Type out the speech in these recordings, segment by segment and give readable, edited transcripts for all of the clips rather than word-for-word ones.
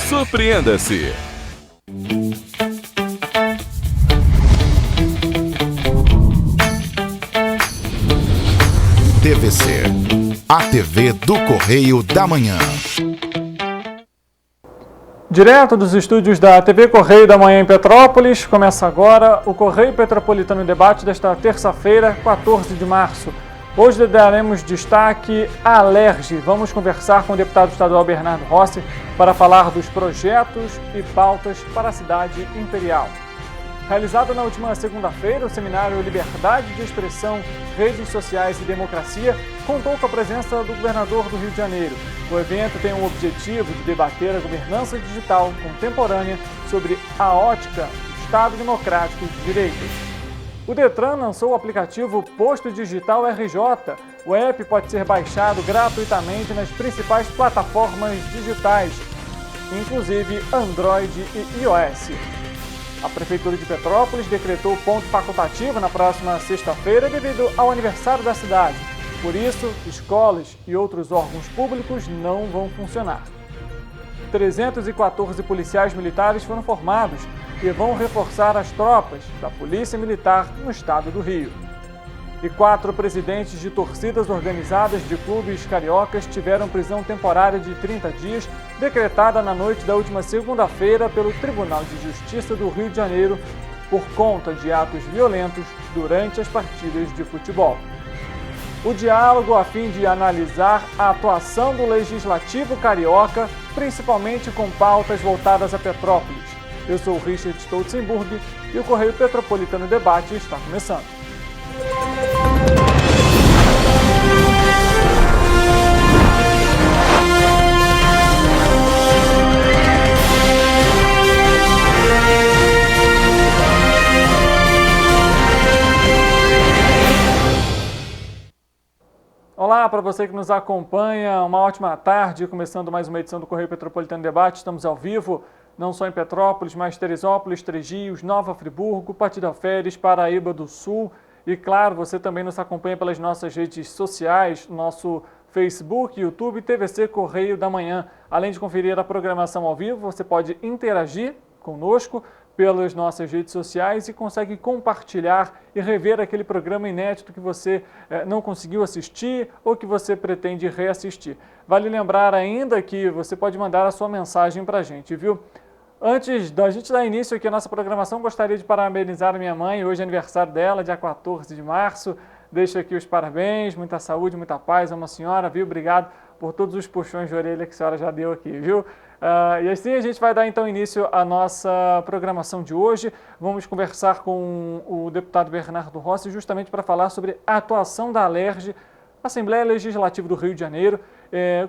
Surpreenda-se! TVC, a TV do Correio da Manhã. Direto dos estúdios da TV Correio da Manhã em Petrópolis, começa agora o Correio Petropolitano Debate desta terça-feira, 14 de março. Hoje daremos destaque à Alerj. Vamos conversar com o deputado estadual Bernardo Rossi para falar dos projetos e pautas para a cidade imperial. Realizado na última segunda-feira, o seminário Liberdade de Expressão, Redes Sociais e Democracia contou com a presença do governador do Rio de Janeiro. O evento tem o objetivo de debater a governança digital contemporânea sobre a ótica do Estado Democrático de Direito. O Detran lançou o aplicativo Posto Digital RJ. O app pode ser baixado gratuitamente nas principais plataformas digitais, inclusive Android e iOS. A Prefeitura de Petrópolis decretou ponto facultativo na próxima sexta-feira devido ao aniversário da cidade. Por isso, escolas e outros órgãos públicos não vão funcionar. 314 policiais militares foram formados e vão reforçar as tropas da Polícia Militar no estado do Rio. E 4 presidentes de torcidas organizadas de clubes cariocas tiveram prisão temporária de 30 dias, decretada na noite da última segunda-feira pelo Tribunal de Justiça do Rio de Janeiro por conta de atos violentos durante as partidas de futebol. O diálogo a fim de analisar a atuação do Legislativo Carioca, principalmente com pautas voltadas a Petrópolis. Eu sou o Richard Stolzenburg e o Correio Petropolitano Debate está começando. Olá para você que nos acompanha, uma ótima tarde, começando mais uma edição do Correio Petropolitano Debate. Estamos ao vivo, não só em Petrópolis, mas Teresópolis, Três Rios, Nova Friburgo, Patidaféres, Paraíba do Sul. E claro, você também nos acompanha pelas nossas redes sociais, nosso Facebook, YouTube, TVC Correio da Manhã. Além de conferir a programação ao vivo, você pode interagir conosco pelas nossas redes sociais e consegue compartilhar e rever aquele programa inédito que você não conseguiu assistir ou que você pretende reassistir. Vale lembrar ainda que você pode mandar a sua mensagem para a gente, viu? Antes da gente dar início aqui à nossa programação, gostaria de parabenizar a minha mãe. Hoje é aniversário dela, dia 14 de março. Deixo aqui os parabéns, muita saúde, muita paz. Amo a senhora, viu? Obrigado por todos os puxões de orelha que a senhora já deu aqui, viu? E assim a gente vai dar então início à nossa programação de hoje. Vamos conversar com o deputado Bernardo Rossi justamente para falar sobre a atuação da Alerj, Assembleia Legislativa do Rio de Janeiro,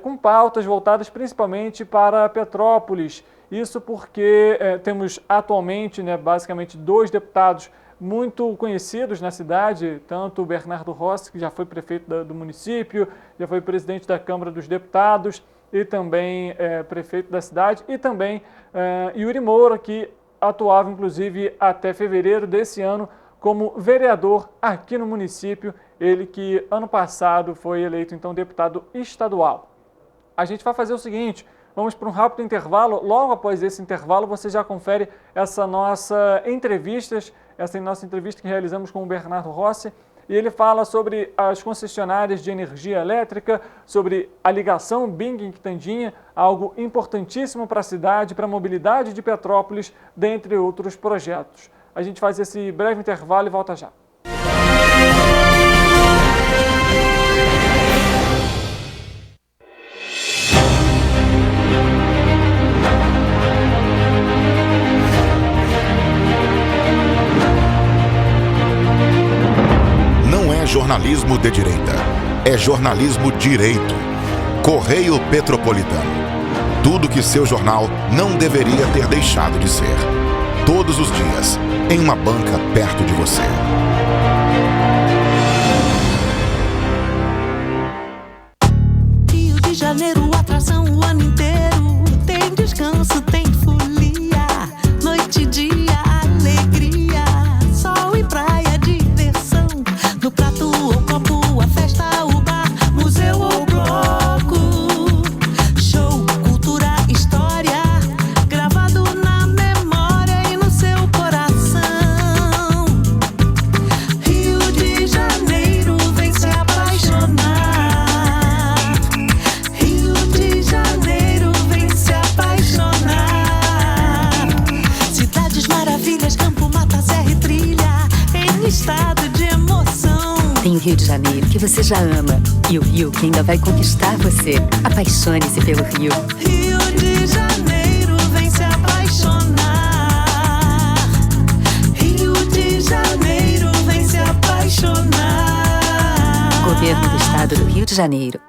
com pautas voltadas principalmente para Petrópolis. Isso porque temos atualmente, basicamente, 2 deputados muito conhecidos na cidade, tanto o Bernardo Rossi, que já foi prefeito do município, já foi presidente da Câmara dos Deputados e também prefeito da cidade, e também Yuri Moura, que atuava inclusive até fevereiro desse ano como vereador aqui no município, ele que ano passado foi eleito então deputado estadual. A gente vai fazer o seguinte: vamos para um rápido intervalo. Logo após esse intervalo, você já confere essa nossa entrevista que realizamos com o Bernardo Rossi. E ele fala sobre as concessionárias de energia elétrica, sobre a ligação Bing-Quitandinha, algo importantíssimo para a cidade, para a mobilidade de Petrópolis, dentre outros projetos. A gente faz esse breve intervalo e volta já. Jornalismo de direita. É jornalismo direito. Correio Petropolitano. Tudo que seu jornal não deveria ter deixado de ser. Todos os dias, em uma banca perto de você. Rio de Janeiro, atração o ano inteiro. Tem descanso, tem folia. Noite e dia, alegria. Sol e praia, diversão. No prato ou copo, a festa, o bar, museu ou bloco. Show, cultura, história, Janeiro, que você já ama, e o Rio, que ainda vai conquistar você. Apaixone-se pelo Rio. Rio de Janeiro, vem se apaixonar. Rio de Janeiro, vem se apaixonar. Governo do Estado do Rio de Janeiro.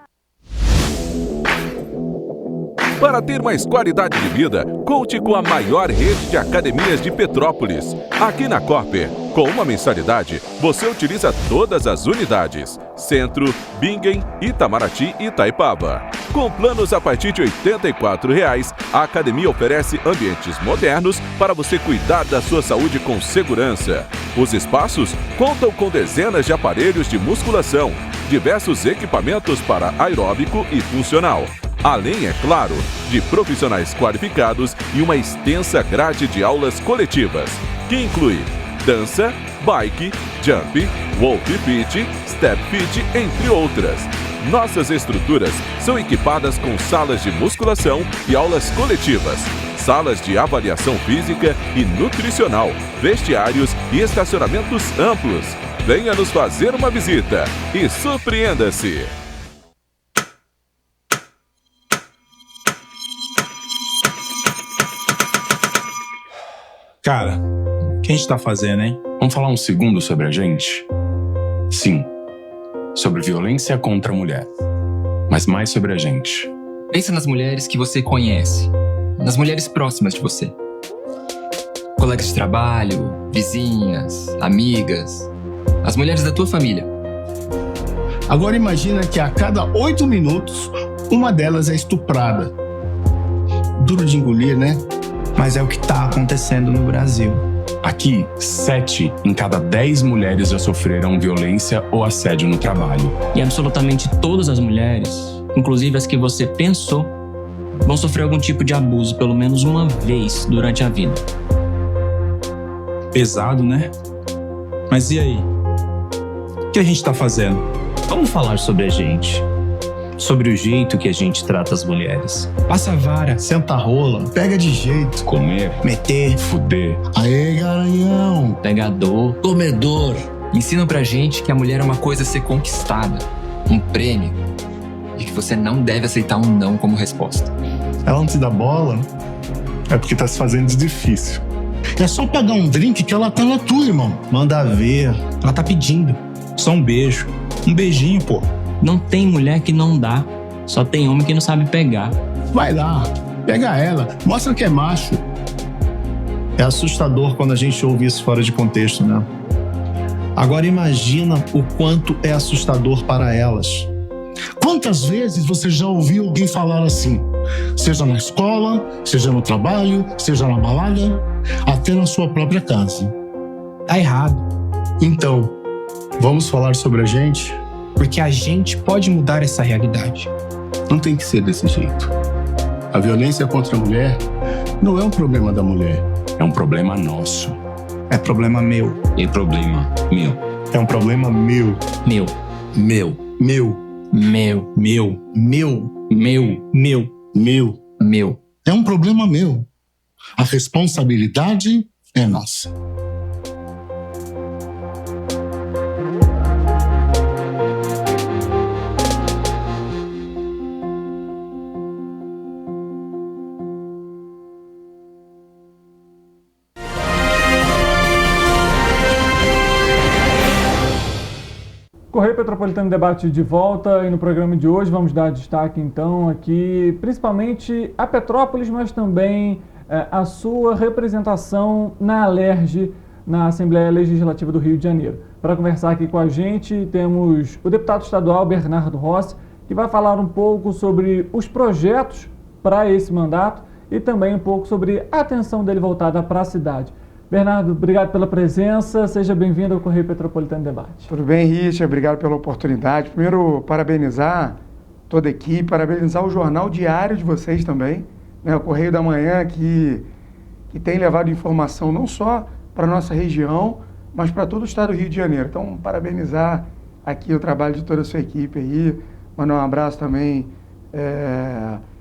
Para ter mais qualidade de vida, conte com a maior rede de academias de Petrópolis. Aqui na Corper, com uma mensalidade, você utiliza todas as unidades: Centro, Bingen, Itamaraty e Itaipava. Com planos a partir de R$ 84,00, a academia oferece ambientes modernos para você cuidar da sua saúde com segurança. Os espaços contam com dezenas de aparelhos de musculação, diversos equipamentos para aeróbico e funcional. Além, é claro, de profissionais qualificados e uma extensa grade de aulas coletivas, que inclui dança, bike, jump, wolf fit, step fit, entre outras. Nossas estruturas são equipadas com salas de musculação e aulas coletivas, salas de avaliação física e nutricional, vestiários e estacionamentos amplos. Venha nos fazer uma visita e surpreenda-se! Cara, o que a gente tá fazendo, hein? Vamos falar um segundo sobre a gente? Sim, sobre violência contra a mulher, mas mais sobre a gente. Pensa nas mulheres que você conhece, nas mulheres próximas de você. Colegas de trabalho, vizinhas, amigas, as mulheres da tua família. Agora imagina que a cada 8 minutos, uma delas é estuprada. Duro de engolir, né? Mas é o que está acontecendo no Brasil. Aqui, 7 em cada 10 mulheres já sofreram violência ou assédio no trabalho. E absolutamente todas as mulheres, inclusive as que você pensou, vão sofrer algum tipo de abuso pelo menos uma vez durante a vida. Pesado, né? Mas e aí? O que a gente tá fazendo? Vamos falar sobre a gente. Sobre o jeito que a gente trata as mulheres. Passa a vara, senta a rola, pega de jeito. Comer, Meter, fuder. Aê, garanhão. Pegador, Comedor. Ensinam pra gente que a mulher é uma coisa a ser conquistada, um prêmio, e que você não deve aceitar um não como resposta. Ela não te dá bola, é porque tá se fazendo de difícil. É só pagar um drink que ela tá na tua, irmão. Manda ver. Ela tá pedindo. Só um beijo. Um beijinho, pô. não tem mulher que não dá, só tem homem que não sabe pegar. Vai lá, pega ela, mostra que é macho. É assustador quando a gente ouve isso fora de contexto, né? Agora imagina o quanto é assustador para elas. Quantas vezes você já ouviu alguém falar assim? Seja na escola, seja no trabalho, seja na balada, até na sua própria casa. Tá errado. Então, vamos falar sobre a gente? Porque a gente pode mudar essa realidade. Não tem que ser desse jeito. A violência contra a mulher não é um problema da mulher. É um problema nosso. É problema meu. É problema meu. É um problema meu. Meu. Meu. Meu. Meu. Meu. Meu. Meu. Meu. Meu. Meu. É um problema meu. A responsabilidade é nossa. Correio Petropolitano Debate de volta, e no programa de hoje vamos dar destaque então aqui principalmente a Petrópolis, mas também a sua representação na Alerj, na Assembleia Legislativa do Rio de Janeiro. Para conversar aqui com a gente temos o deputado estadual Bernardo Rossi, que vai falar um pouco sobre os projetos para esse mandato e também um pouco sobre a atenção dele voltada para a cidade. Bernardo, obrigado pela presença, seja bem-vindo ao Correio Petropolitano Debate. Tudo bem, Richard, obrigado pela oportunidade. Primeiro, parabenizar toda a equipe, parabenizar o jornal diário de vocês também, né, o Correio da Manhã, que tem levado informação não só para a nossa região, mas para todo o estado do Rio de Janeiro. Então, parabenizar aqui o trabalho de toda a sua equipe aí, mandar um abraço também,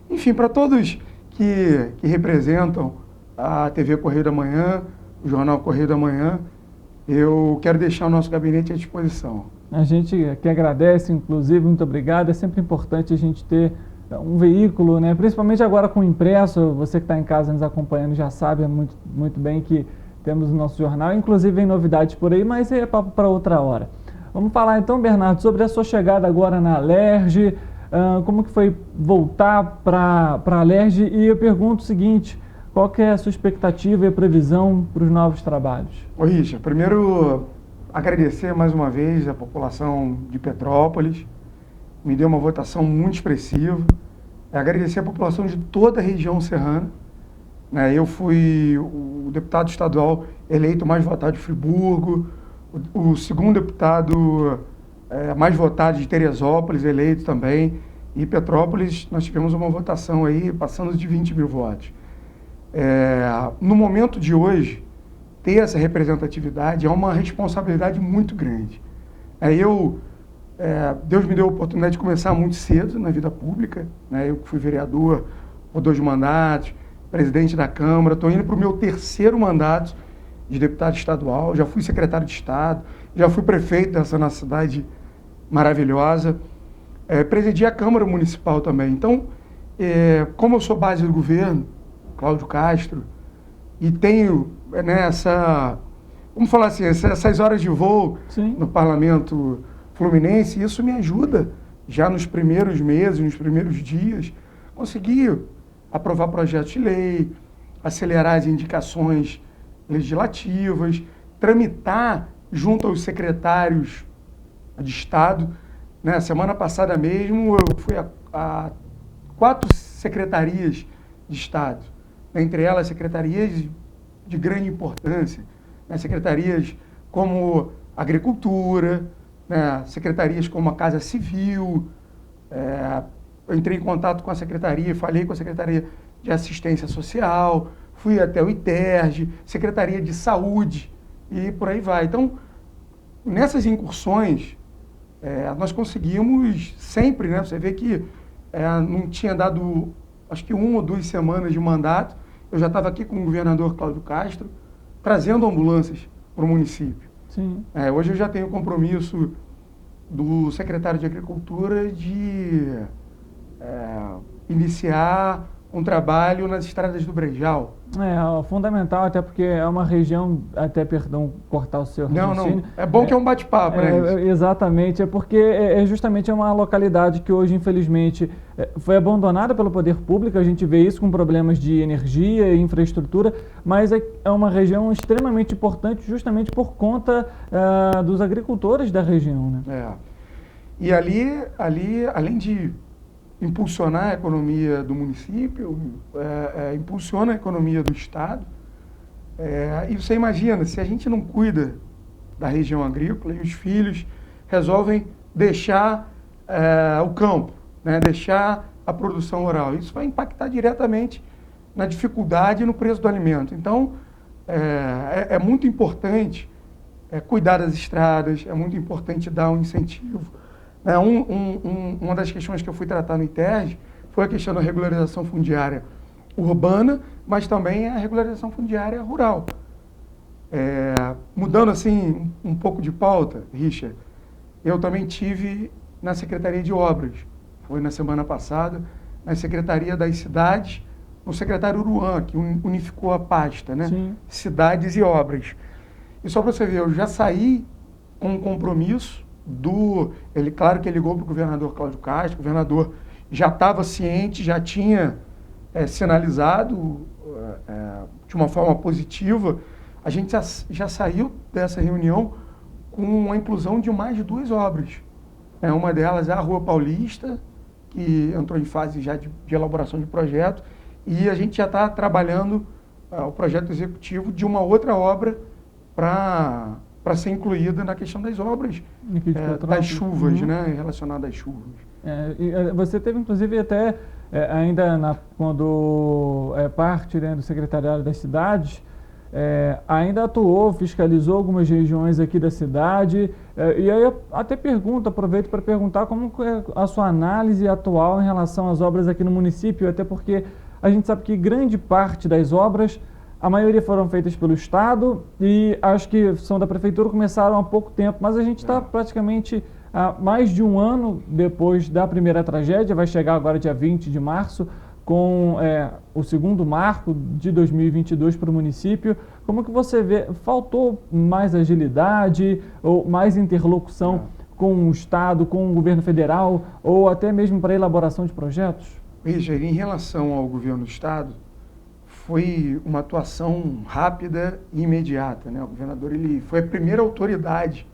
enfim, para todos que representam a TV Correio da Manhã, o jornal Correio da Manhã. Eu quero deixar o nosso gabinete à disposição. A gente que agradece, inclusive, muito obrigado. É sempre importante a gente ter um veículo, né? Principalmente agora com o impresso. Você que está em casa nos acompanhando já sabe muito bem que temos o nosso jornal. Inclusive, vem novidades por aí, mas é papo para outra hora. Vamos falar então, Bernardo, sobre a sua chegada agora na Alerj. Como que foi voltar para a Alerj? E eu pergunto o seguinte, qual que é a sua expectativa e a previsão para os novos trabalhos? Ô, Richard, primeiro agradecer mais uma vez a população de Petrópolis, me deu uma votação muito expressiva, agradecer a população de toda a região serrana, né? Eu fui o deputado estadual eleito mais votado de Friburgo, o segundo deputado mais votado de Teresópolis, eleito também, e Petrópolis nós tivemos uma votação aí passando de 20 mil votos. No momento de hoje, ter essa representatividade é uma responsabilidade muito grande. Deus me deu a oportunidade de começar muito cedo na vida pública, né? Eu fui vereador por 2 mandatos, presidente da Câmara, estou indo para o meu 3º mandato de deputado estadual, já fui secretário de Estado, já fui prefeito dessa nossa cidade maravilhosa, presidi a Câmara Municipal também. Então, como eu sou base do governo, Cláudio Castro, e tenho vamos falar assim, essas horas de voo no Parlamento Fluminense, isso me ajuda já nos primeiros meses, nos primeiros dias, conseguir aprovar projetos de lei, acelerar as indicações legislativas, tramitar junto aos secretários de Estado. Né? Semana passada mesmo eu fui a 4 secretarias de Estado, entre elas secretarias de grande importância, né? Secretarias como Agricultura, né? Secretarias como a Casa Civil. Eu entrei em contato com a Secretaria, falei com a Secretaria de Assistência Social, fui até o ITERJ, Secretaria de Saúde e por aí vai. Então, nessas incursões, nós conseguimos sempre, né? Você vê que não tinha dado, acho que 1 ou 2 semanas de mandato, eu já estava aqui com o governador Cláudio Castro, trazendo ambulâncias para o município. Sim. Hoje eu já tenho o compromisso do secretário de Agricultura de iniciar um trabalho nas estradas do Brejal. Fundamental, até porque é uma região, perdão, cortar o seu raciocínio. Não, é bom que é um bate-papo, né? Exatamente, porque justamente é uma localidade que hoje, infelizmente, foi abandonada pelo poder público, a gente vê isso com problemas de energia e infraestrutura, mas é uma região extremamente importante justamente por conta dos agricultores da região, né? E ali, além de impulsionar a economia do município, impulsiona a economia do Estado. E você imagina, se a gente não cuida da região agrícola e os filhos resolvem deixar o campo, né, deixar a produção rural, isso vai impactar diretamente na dificuldade e no preço do alimento. Então, é muito importante cuidar das estradas, é muito importante dar um incentivo. Uma das questões que eu fui tratar no ITERJ foi a questão da regularização fundiária urbana, mas também a regularização fundiária rural. Mudando assim um pouco de pauta, Richard, eu também tive na Secretaria de Obras, foi na semana passada, na Secretaria das Cidades, no secretário Uruan, que unificou a pasta, né? Sim. Cidades e Obras. E só para você ver, eu já saí com um compromisso claro que ele ligou para o governador Cláudio Castro, o governador já estava ciente, já tinha sinalizado de uma forma positiva. A gente já saiu dessa reunião com a inclusão de mais de 2 obras. Uma delas é a Rua Paulista, que entrou em fase já de elaboração de projeto, e a gente já está trabalhando o projeto executivo de uma outra obra para ser incluída na questão das obras, das chuvas, né, relacionadas às chuvas. Você teve, inclusive, até quando parte, né, do secretariado das cidades, ainda atuou, fiscalizou algumas regiões aqui da cidade, e aí eu até aproveito para perguntar como é a sua análise atual em relação às obras aqui no município, até porque a gente sabe que grande parte das obras a maioria foram feitas pelo Estado e acho que são da Prefeitura, começaram há pouco tempo, mas a gente está praticamente há mais de um ano depois da primeira tragédia, vai chegar agora dia 20 de março, com o segundo marco de 2022 para o município. Como que você vê, faltou mais agilidade ou mais interlocução com o Estado, com o governo federal ou até mesmo para a elaboração de projetos? Richard, em relação ao governo do Estado, foi uma atuação rápida e imediata, né? O governador ele foi a primeira autoridade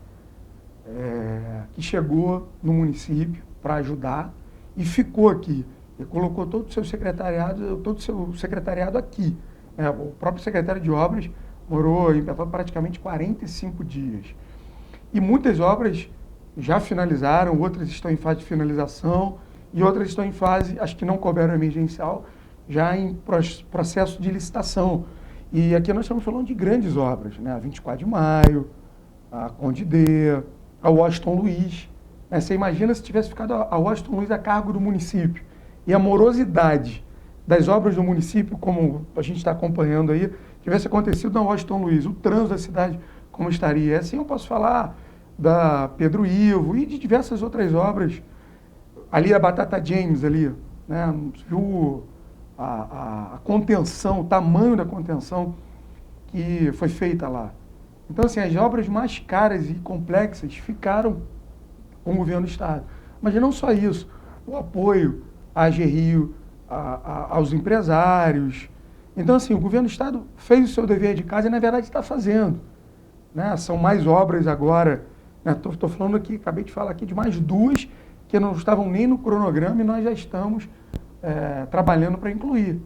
que chegou no município para ajudar e ficou aqui. Ele colocou todo o seu secretariado aqui. O próprio secretário de obras morou em Petrópolis praticamente 45 dias. E muitas obras já finalizaram, outras estão em fase de finalização e outras estão em fase, acho que não couberam emergencial, já em processo de licitação. E aqui nós estamos falando de grandes obras, né? A 24 de Maio, a Conde D, a Washington Luiz. Você imagina se tivesse ficado a Washington Luiz a cargo do município. E a morosidade das obras do município, como a gente está acompanhando aí, tivesse acontecido na Washington Luiz, o trânsito da cidade como estaria. Assim eu posso falar da Pedro Ivo e de diversas outras obras. Ali a Batata James, ali, né? Viu a contenção, o tamanho da contenção que foi feita lá. Então, assim, as obras mais caras e complexas ficaram com o governo do Estado. Mas não só isso, o apoio à AGRIO, aos empresários. Então, assim, o governo do Estado fez o seu dever de casa e, na verdade, está fazendo. Né? São mais obras agora. Estou falando aqui, acabei de falar aqui de mais duas que não estavam nem no cronograma e nós já estamos trabalhando para incluir.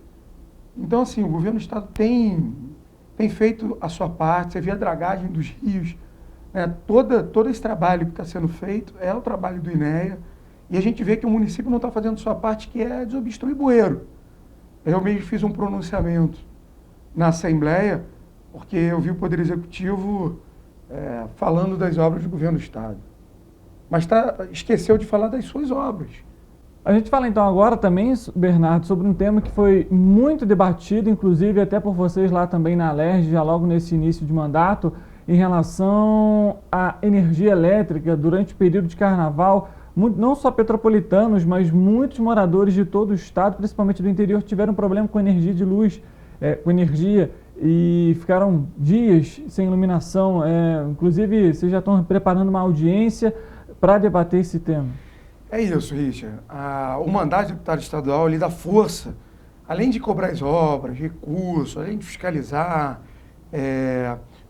Então, assim, o governo do Estado tem feito a sua parte. Você vê a dragagem dos rios. Todo esse trabalho que está sendo feito é o trabalho do INEA. E a gente vê que o município não está fazendo sua parte, que é desobstruir bueiro. Eu mesmo fiz um pronunciamento na Assembleia, porque eu vi o Poder Executivo falando das obras do governo do Estado. Mas esqueceu de falar das suas obras. A gente fala então agora também, Bernardo, sobre um tema que foi muito debatido, inclusive até por vocês lá também na Alerj, já logo nesse início de mandato, em relação à energia elétrica durante o período de carnaval. Não só petropolitanos, mas muitos moradores de todo o estado, principalmente do interior, tiveram problema com energia de luz, com energia, e ficaram dias sem iluminação. Inclusive, vocês já estão preparando uma audiência para debater esse tema. É isso, Richard. O mandato de deputado estadual lhe dá força, além de cobrar as obras, recursos, além de fiscalizar,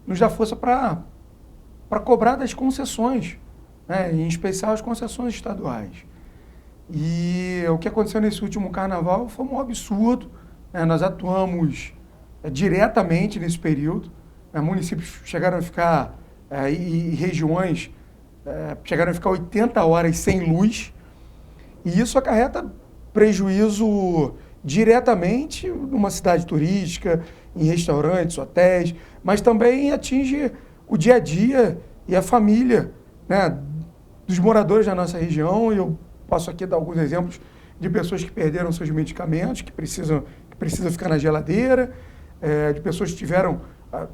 nos dá força para cobrar das concessões, em especial as concessões estaduais. E o que aconteceu nesse último carnaval foi um absurdo. Nós atuamos diretamente nesse período. Municípios chegaram a ficar, e regiões chegaram a ficar 80 horas sem luz. E isso acarreta prejuízo diretamente numa cidade turística, em restaurantes, hotéis, mas também atinge o dia a dia e a família, dos moradores da nossa região. E eu posso aqui dar alguns exemplos de pessoas que perderam seus medicamentos, que precisam ficar na geladeira, de pessoas que tiveram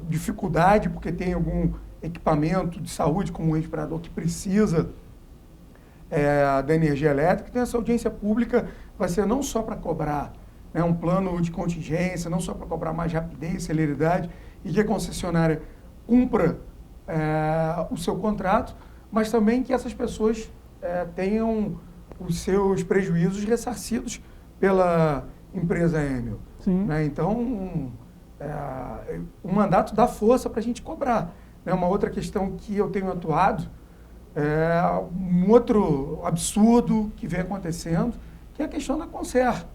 dificuldade porque tem algum equipamento de saúde, como um respirador, que precisa da energia elétrica. Então, essa audiência pública vai ser não só para cobrar um plano de contingência, não só para cobrar mais rapidez, celeridade, e que a concessionária cumpra o seu contrato, mas também que essas pessoas tenham os seus prejuízos ressarcidos pela empresa Enel. Então, o mandato dá força para a gente cobrar. Uma outra questão que eu tenho atuado um outro absurdo que vem acontecendo, que é a questão da Concer.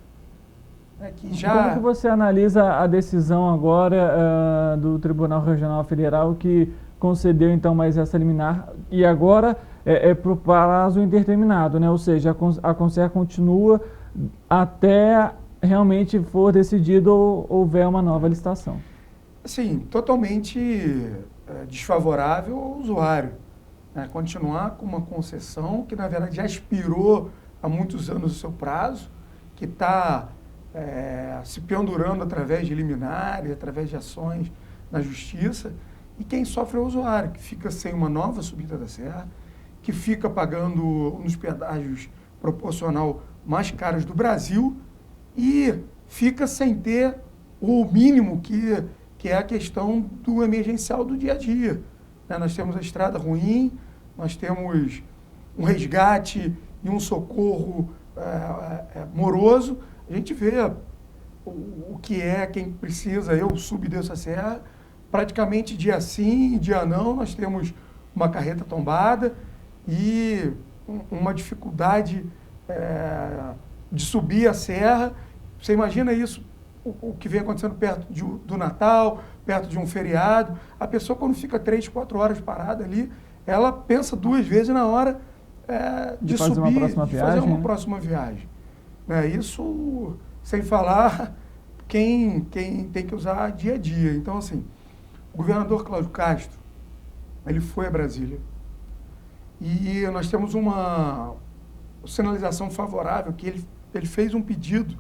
Como que você analisa a decisão agora do Tribunal Regional Federal que concedeu então mais essa liminar e agora para o prazo indeterminado, né? Ou seja, a Concer continua até realmente for decidido ou houver uma nova licitação? Sim, totalmente desfavorável ao usuário. Continuar com uma concessão que, na verdade, já expirou há muitos anos o seu prazo, que está se pendurando através de liminares, através de ações na justiça, e quem sofre é o usuário, que fica sem uma nova subida da serra, que fica pagando nos pedágios proporcional mais caros do Brasil e fica sem ter o mínimo que é a questão do emergencial do dia a dia. Nós temos a estrada ruim, nós temos um resgate e um socorro moroso. A gente vê o que é quem precisa, eu subo e desço a serra, praticamente dia sim e dia não, nós temos uma carreta tombada e uma dificuldade de subir a serra. Você imagina isso, o que vem acontecendo perto do Natal, perto de um feriado. A pessoa, quando fica 3, 4 horas parada ali, ela pensa 2 vezes na hora de subir, de fazer uma próxima viagem. Isso sem falar quem tem que usar dia a dia. Então, assim, o governador Cláudio Castro, ele foi a Brasília e nós temos uma sinalização favorável que ele fez um pedido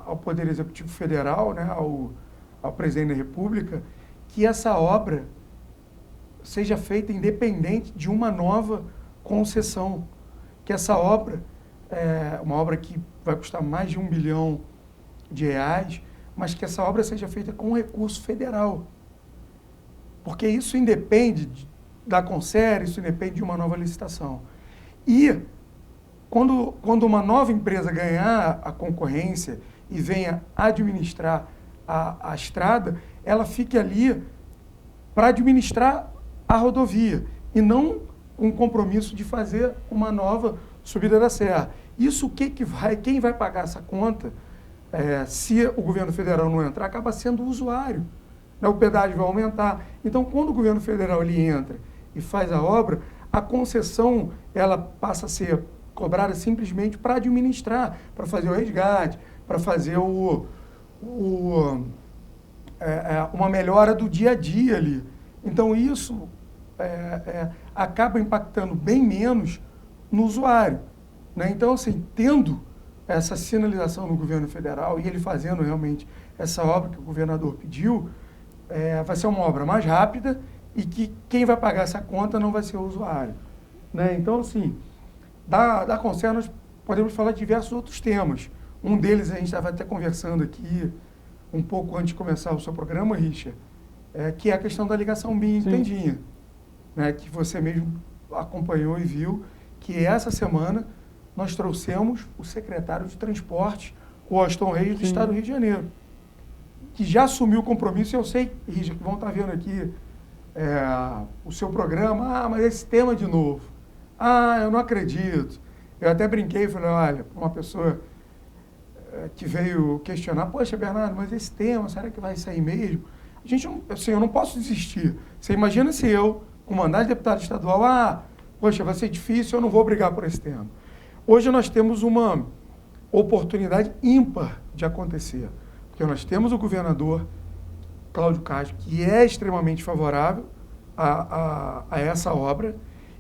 ao Poder Executivo Federal, ao Presidente da República, que essa obra seja feita independente de uma nova concessão, que essa obra é uma obra que vai custar mais de R$1 bilhão, mas que essa obra seja feita com recurso federal. Porque isso independe da Concer, isso independe de uma nova licitação. E quando uma nova empresa ganhar a concorrência e venha administrar a estrada, ela fique ali para administrar a rodovia e não um compromisso de fazer uma nova subida da serra. Isso quem vai pagar essa conta, se o governo federal não entrar, acaba sendo o usuário. O pedágio vai aumentar. Então, quando o governo federal ele entra e faz a obra, a concessão ela passa a ser cobrada simplesmente para administrar, para fazer o resgate, para fazer uma melhora do dia a dia ali. Então, isso acaba impactando bem menos no usuário. Então, assim, tendo essa sinalização no governo federal e ele fazendo realmente essa obra que o governador pediu, vai ser uma obra mais rápida e que quem vai pagar essa conta não vai ser o usuário. Então, assim, da Concer nós podemos falar de diversos outros temas. Um deles a gente estava até conversando aqui um pouco antes de começar o seu programa, Richard, que é a questão da ligação BIM-Tendinha, que você mesmo acompanhou e viu que essa semana nós trouxemos o secretário de Transporte, o Washington Reis, do Estado do Rio de Janeiro, que já assumiu o compromisso. Eu sei, Richard, que vão estar vendo aqui o seu programa, mas esse tema de novo. Eu não acredito. Eu até brinquei e falei, olha, uma pessoa que veio questionar, poxa, Bernardo, mas esse tema, será que vai sair mesmo? Eu não posso desistir. Você imagina se eu, com mandato de deputado estadual, poxa, vai ser difícil, eu não vou brigar por esse tema. Hoje nós temos uma oportunidade ímpar de acontecer, porque nós temos o governador Cláudio Castro, que é extremamente favorável a essa obra,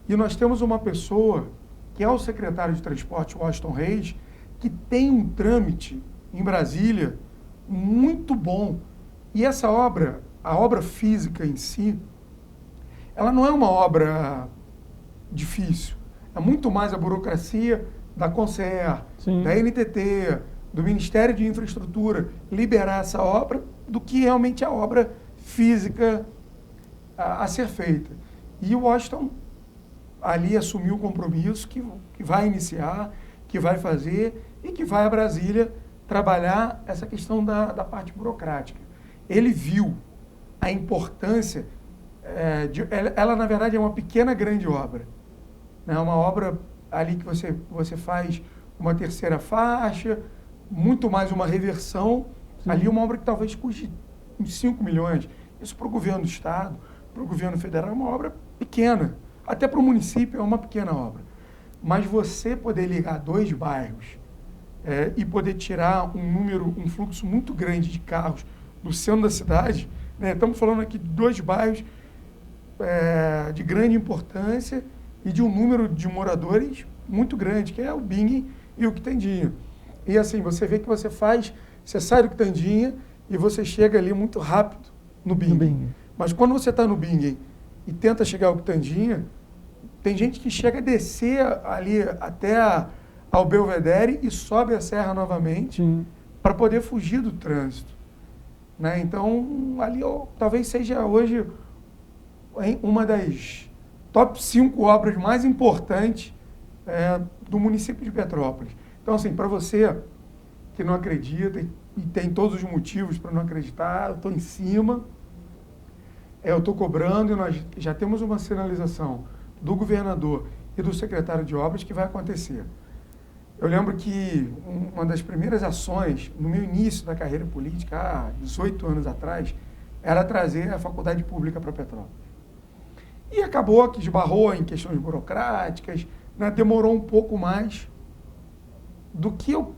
e nós temos uma pessoa, que é o secretário de Transporte, Washington Reis, que tem um trâmite em Brasília muito bom. E essa obra, a obra física em si, ela não é uma obra difícil. É muito mais a burocracia da Concer, da NTT, do Ministério de Infraestrutura liberar essa obra do que realmente a obra física a ser feita. E o Washington ali assumiu o compromisso que vai iniciar, que vai fazer e que vai a Brasília trabalhar essa questão da parte burocrática. Ele viu a importância, ela na verdade é uma pequena grande obra. Uma obra ali que você faz uma terceira faixa, muito mais uma reversão, ali uma obra que talvez custe uns 5 milhões. Isso para o governo do Estado, para o governo federal é uma obra pequena. Até para o município é uma pequena obra. Mas você poder ligar 2 bairros e poder tirar um fluxo muito grande de carros do centro da cidade, estamos falando aqui de 2 bairros de grande importância e de um número de moradores muito grande, que é o Bingen e o Quitandinha. E assim, você vê que você sai do Quitandinha e você chega ali muito rápido no Bingen. Mas quando você está no Bingen e tenta chegar ao Quitandinha, tem gente que chega a descer ali até ao Belvedere e sobe a serra novamente para poder fugir do trânsito. Né? Então, ali talvez seja hoje uma das top 5 obras mais importantes do município de Petrópolis. Então, assim, para você que não acredita e tem todos os motivos para não acreditar, eu estou em cima, eu estou cobrando e nós já temos uma sinalização do governador e do secretário de obras que vai acontecer. Eu lembro que uma das primeiras ações, no meu início da carreira política, há 18 anos atrás, era trazer a faculdade pública para Petrópolis. E acabou que esbarrou em questões burocráticas, né, demorou um pouco mais do que eu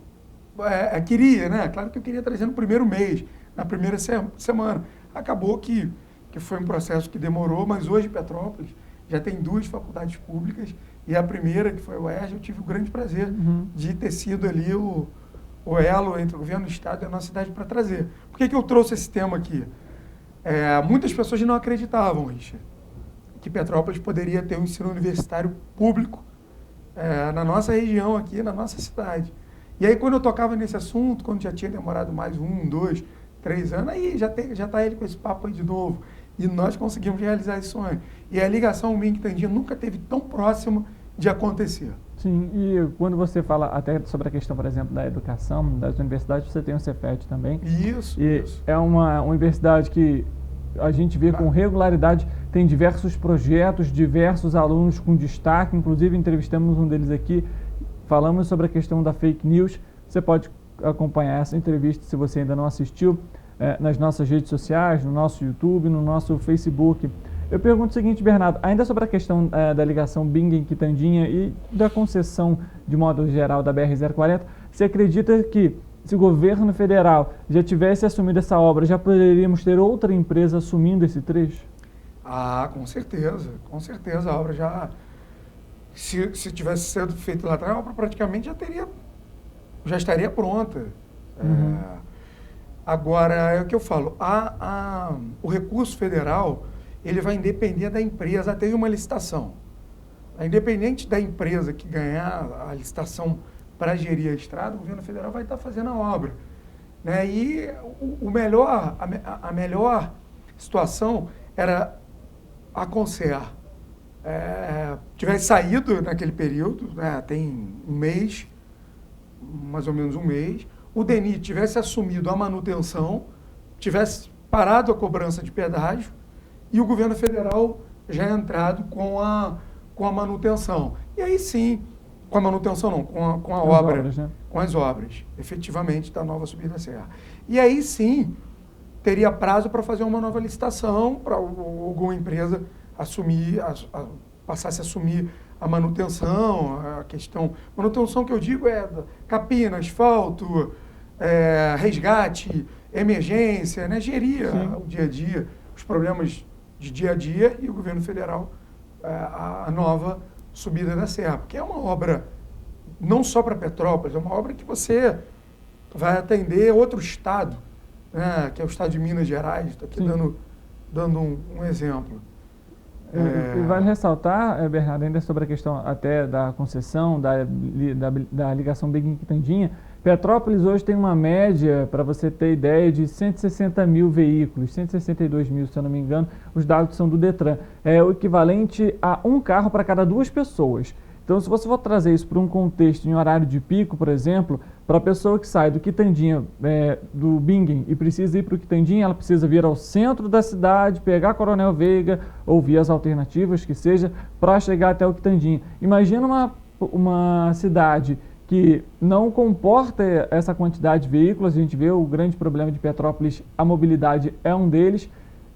queria, né? Claro que eu queria trazer no primeiro mês, na primeira semana. Acabou que foi um processo que demorou, mas hoje Petrópolis já tem 2 faculdades públicas e a primeira, que foi o UERJ, eu tive o grande prazer de ter sido ali o elo entre o governo do estado e a nossa cidade para trazer. Por que eu trouxe esse tema aqui? Muitas pessoas não acreditavam, Richard, que Petrópolis poderia ter um ensino universitário público na nossa região aqui, na nossa cidade. E aí, quando eu tocava nesse assunto, quando já tinha demorado mais 1, 2, 3 anos, aí já está ele com esse papo aí de novo. E nós conseguimos realizar esse sonho. E a ligação Bingen-Quitandinha nunca esteve tão próxima de acontecer. Sim, e quando você fala até sobre a questão, por exemplo, da educação, das universidades, você tem o Cefet também. Isso. É uma universidade que a gente vê com regularidade, tem diversos projetos, diversos alunos com destaque, inclusive entrevistamos um deles aqui, falamos sobre a questão da fake news. Você pode acompanhar essa entrevista, se você ainda não assistiu, nas nossas redes sociais, no nosso YouTube, no nosso Facebook. Eu pergunto o seguinte, Bernardo, ainda sobre a questão da ligação Bingen-Quitandinha e da concessão, de modo geral, da BR-040, você acredita que se o governo federal já tivesse assumido essa obra, já poderíamos ter outra empresa assumindo esse trecho? Com certeza, com certeza. A obra já, se tivesse sido feita lá atrás, a obra praticamente já estaria pronta. Agora, é o que eu falo, o recurso federal, ele vai depender da empresa. Teve uma licitação. Independente da empresa que ganhar a licitação para gerir a estrada, o governo federal vai estar fazendo a obra. Né? E a melhor situação era a Concer tivesse saído naquele período, né? Tem um mês, mais ou menos um mês, o DENIT tivesse assumido a manutenção, tivesse parado a cobrança de pedágio e o governo federal já entrado com a manutenção. E aí sim, com a manutenção não, com a obra, obras, né? Com as obras, efetivamente, da nova subida da serra. E aí sim, teria prazo para fazer uma nova licitação, para alguma empresa assumir, passasse a assumir a manutenção, a questão... Manutenção que eu digo capina, asfalto, resgate, emergência, né? Gerir o dia a dia, os problemas de dia a dia e o governo federal, a nova subida da serra. Porque é uma obra não só para Petrópolis, é uma obra que você vai atender outro estado, né? Que é o estado de Minas Gerais. Estou aqui dando um exemplo. E vale ressaltar, Bernardo, ainda sobre a questão até da concessão, da ligação Bingen-Quitandinha, Petrópolis hoje tem uma média, para você ter ideia, de 160 mil veículos, 162 mil, se eu não me engano, os dados são do Detran. É o equivalente a um carro para cada 2 pessoas. Então, se você for trazer isso para um contexto em horário de pico, por exemplo, para a pessoa que sai do Quitandinha, do Bingen, e precisa ir para o Quitandinha, ela precisa vir ao centro da cidade, pegar Coronel Veiga, ou vias alternativas que seja, para chegar até o Quitandinha. Imagina uma cidade que não comporta essa quantidade de veículos, a gente vê o grande problema de Petrópolis, a mobilidade é um deles,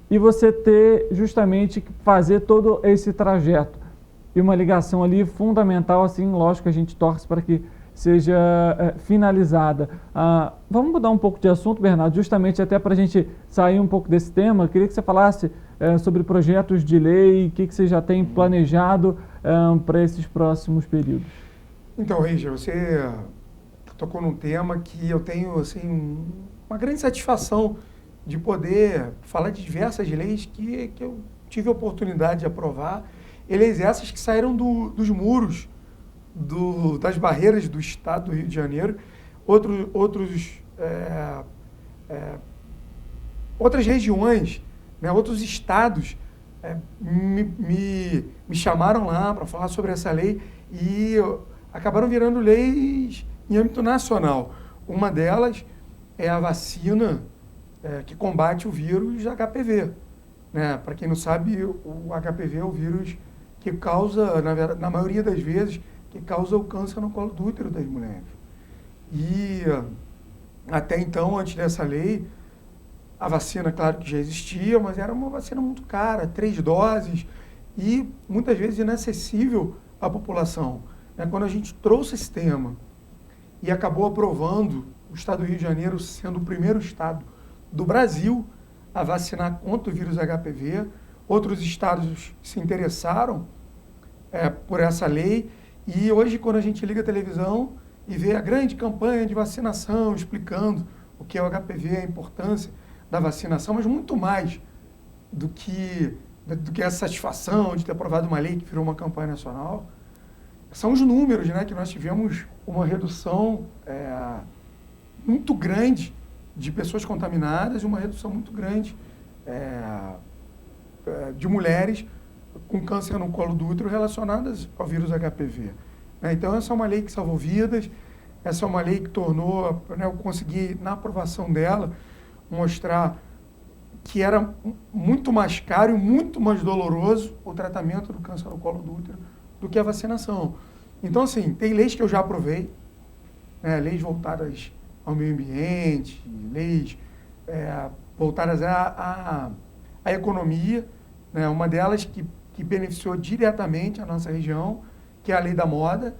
e você ter justamente que fazer todo esse trajeto. E uma ligação ali fundamental, assim, lógico que a gente torce para que seja finalizada. Vamos mudar um pouco de assunto, Bernardo, justamente até para a gente sair um pouco desse tema. Eu queria que você falasse sobre projetos de lei, o que você já tem planejado para esses próximos períodos. Então, Richard, tocou num tema que eu tenho assim, uma grande satisfação de poder falar de diversas leis que eu tive a oportunidade de aprovar. Leis essas que saíram dos muros, das barreiras do Estado do Rio de Janeiro. Outras regiões, né, outros estados me chamaram lá para falar sobre essa lei e acabaram virando leis em âmbito nacional. Uma delas é a vacina que combate o vírus HPV. Né? Para quem não sabe, o HPV é o vírus que causa, na maioria das vezes, que causa o câncer no colo do útero das mulheres. E até então, antes dessa lei, a vacina, claro que já existia, mas era uma vacina muito cara, 3 doses, e muitas vezes inacessível à população. Quando a gente trouxe esse tema e acabou aprovando, o estado do Rio de Janeiro sendo o primeiro estado do Brasil a vacinar contra o vírus HPV, outros estados se interessaram por essa lei, e hoje, quando a gente liga a televisão e vê a grande campanha de vacinação, explicando o que é o HPV, a importância da vacinação, mas muito mais do que a satisfação de ter aprovado uma lei que virou uma campanha nacional, são os números, né, que nós tivemos uma redução muito grande de pessoas contaminadas e uma redução muito grande de mulheres com câncer no colo do útero relacionadas ao vírus HPV. Então, essa é uma lei que salvou vidas, essa é uma lei que tornou, eu consegui, na aprovação dela, mostrar que era muito mais caro e muito mais doloroso o tratamento do câncer no colo do útero do que a vacinação. Então, assim, tem leis que eu já aprovei, leis voltadas ao meio ambiente, leis voltadas à economia, né? Uma delas que beneficiou diretamente a nossa região, que é a lei da moda,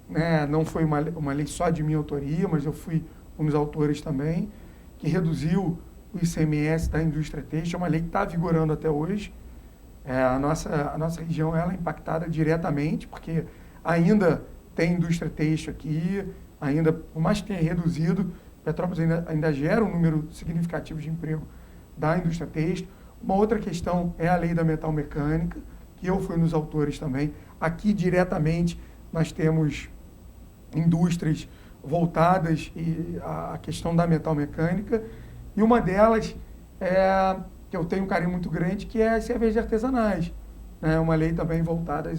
né? Não foi uma lei só de minha autoria, mas eu fui um dos autores também, que reduziu o ICMS da indústria têxtil, é uma lei que está vigorando até hoje. A nossa região ela é impactada diretamente, porque ainda tem indústria têxtil aqui, ainda, por mais que tenha reduzido, Petrópolis ainda gera um número significativo de emprego da indústria têxtil. Uma outra questão é a lei da metalmecânica, que eu fui um dos autores também. Aqui, diretamente, nós temos indústrias voltadas à questão da metalmecânica, e uma delas que eu tenho um carinho muito grande, que é as cervejas artesanais. É uma lei também voltada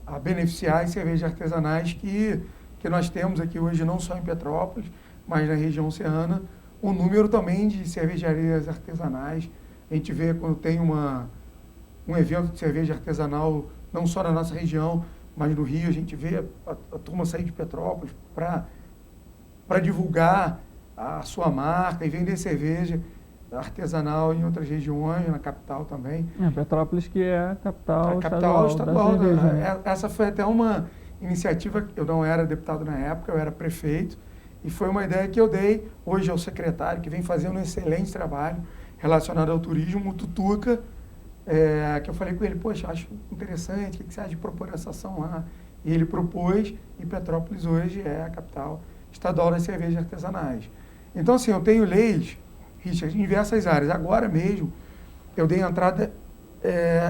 a beneficiar as cervejas artesanais que nós temos aqui hoje, não só em Petrópolis, mas na região oceana, um número também de cervejarias artesanais. A gente vê quando tem um evento de cerveja artesanal, não só na nossa região, mas no Rio, a gente vê a turma sair de Petrópolis para divulgar a sua marca e vender cerveja artesanal em outras regiões, na capital também. Petrópolis, que é a capital estadual. Né? Essa foi até uma iniciativa, eu não era deputado na época, eu era prefeito, e foi uma ideia que eu dei, hoje ao secretário, que vem fazendo um excelente trabalho relacionado ao turismo, o Tutuca, que eu falei com ele, poxa, acho interessante, o que você acha de propor essa ação lá? E ele propôs, e Petrópolis hoje é a capital estadual das cervejas artesanais. Então, assim, eu tenho leis, Richard, em diversas áreas. Agora mesmo, eu dei entrada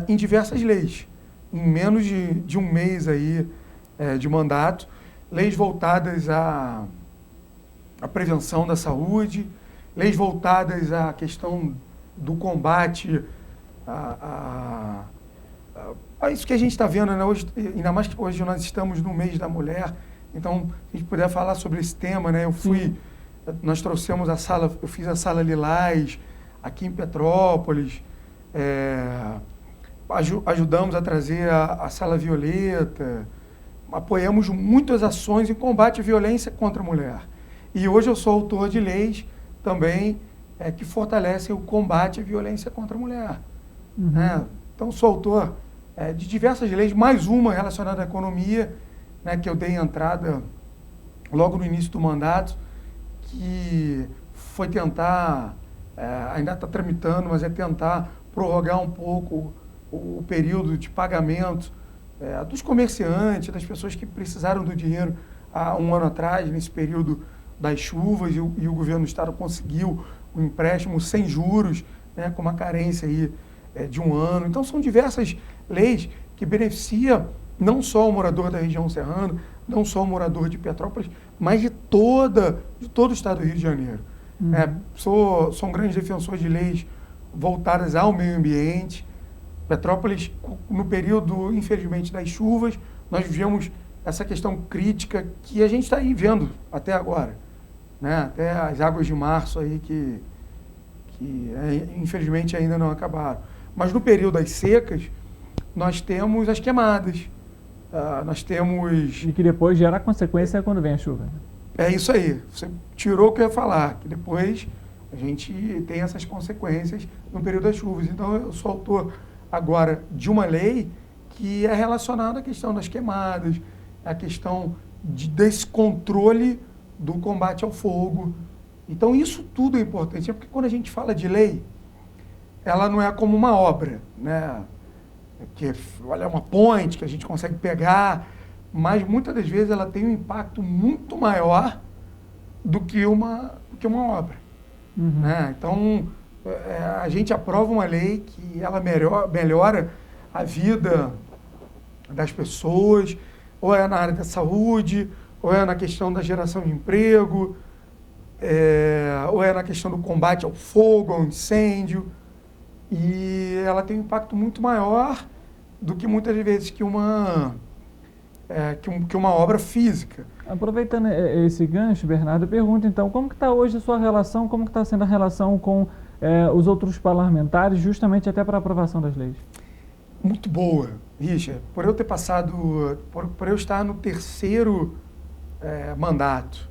em diversas leis, em menos de um mês aí de mandato, leis voltadas à prevenção da saúde, leis voltadas à questão do combate a isso que a gente está vendo, né? Hoje, ainda mais que hoje nós estamos no mês da mulher, então, se a gente puder falar sobre esse tema, né? Nós trouxemos eu fiz a Sala Lilás aqui em Petrópolis, ajudamos a trazer a Sala Violeta, apoiamos muitas ações em combate à violência contra a mulher. E hoje eu sou autor de leis também que fortalecem o combate à violência contra a mulher. Uhum. Né? Então, sou autor de diversas leis, mais uma relacionada à economia, né, que eu dei entrada logo no início do mandato, que foi tentar, ainda está tramitando, mas é tentar prorrogar um pouco o período de pagamento dos comerciantes, das pessoas que precisaram do dinheiro há um ano atrás, nesse período das chuvas, e o governo do estado conseguiu um empréstimo sem juros, né, com uma carência aí, de um ano. Então, são diversas leis que beneficiam não só o morador da região serrana, não só o morador de Petrópolis, mas de todo o estado do Rio de Janeiro. Sou um grande defensor de leis voltadas ao meio ambiente. Petrópolis, no período, infelizmente, das chuvas, nós vivemos essa questão crítica que a gente está aí vendo até agora, né? Até as águas de março aí que infelizmente ainda não acabaram. Mas no período das secas, nós temos as queimadas, nós temos... E que depois gera consequência quando vem a chuva. É isso aí, você tirou o que eu ia falar, que depois a gente tem essas consequências no período das chuvas. Então eu sou autor agora de uma lei que é relacionada à questão das queimadas, a questão desse controle do combate ao fogo. Então isso tudo é importante, porque quando a gente fala de lei, ela não é como uma obra, né? Que olha, é uma ponte que a gente consegue pegar, mas muitas das vezes ela tem um impacto muito maior do que uma obra. Né? Então a gente aprova uma lei que ela melhora a vida das pessoas, ou é na área da saúde, ou é na questão da geração de emprego, ou é na questão do combate ao fogo, ao incêndio, e ela tem um impacto muito maior do que muitas vezes que uma obra física. Aproveitando esse gancho, Bernardo, eu pergunto então, como que está hoje a sua relação, como que está sendo a relação com os outros parlamentares, justamente até para a aprovação das leis? Muito boa, Richard. Por eu ter passado, por eu estar no terceiro mandato,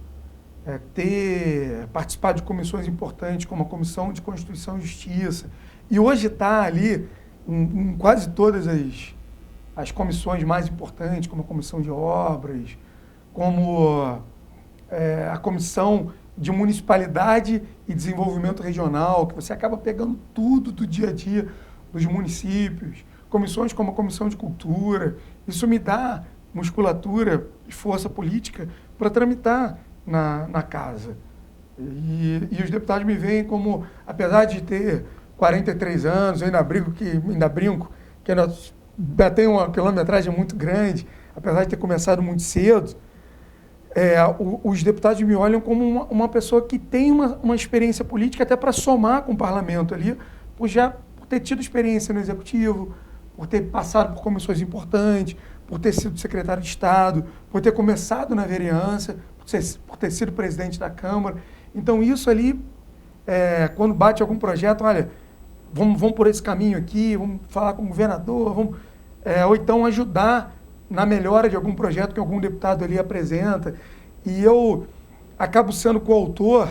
ter participado de comissões importantes, como a Comissão de Constituição e Justiça, e hoje estar ali em quase todas as comissões mais importantes, como a Comissão de Obras, como a Comissão de Municipalidade e Desenvolvimento Regional, que você acaba pegando tudo do dia a dia dos municípios, comissões como a Comissão de Cultura. Isso me dá musculatura e força política para tramitar na casa. E os deputados me veem como, apesar de ter 43 anos, eu ainda brinco que ainda tenho uma quilometragem muito grande, apesar de ter começado muito cedo, os deputados me olham como uma pessoa que tem uma experiência política até para somar com o parlamento ali, por ter tido experiência no executivo, por ter passado por comissões importantes, por ter sido secretário de Estado, por ter começado na vereança, por ter sido presidente da Câmara. Então isso ali, quando bate algum projeto, olha, vamos por esse caminho aqui, vamos falar com o governador, ou então ajudar na melhora de algum projeto que algum deputado ali apresenta. E eu acabo sendo coautor,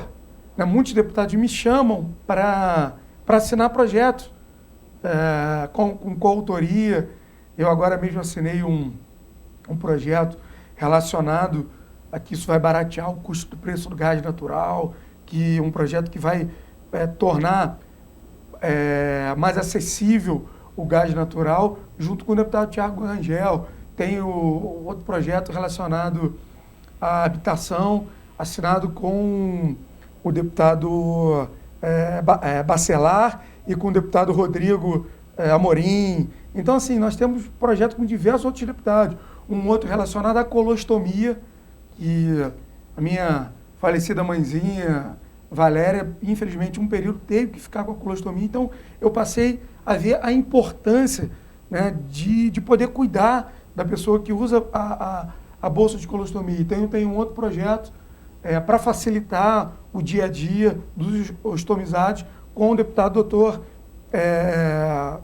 né? Muitos deputados me chamam para assinar projetos com coautoria. Eu agora mesmo assinei um projeto relacionado a que isso vai baratear o custo do preço do gás natural, um projeto que vai tornar mais acessível o gás natural, junto com o deputado Thiago Rangel. Tem outro projeto relacionado à habitação, assinado com o deputado Bacelar e com o deputado Rodrigo Amorim. Então, assim, nós temos projeto com diversos outros deputados. Um outro relacionado à colostomia, que a minha falecida mãezinha, Valéria, infelizmente, um período teve que ficar com a colostomia. Então, eu passei a ver a importância, né, de poder cuidar da pessoa que usa a bolsa de colostomia. Então, eu tenho um outro projeto para facilitar o dia a dia dos ostomizados com o deputado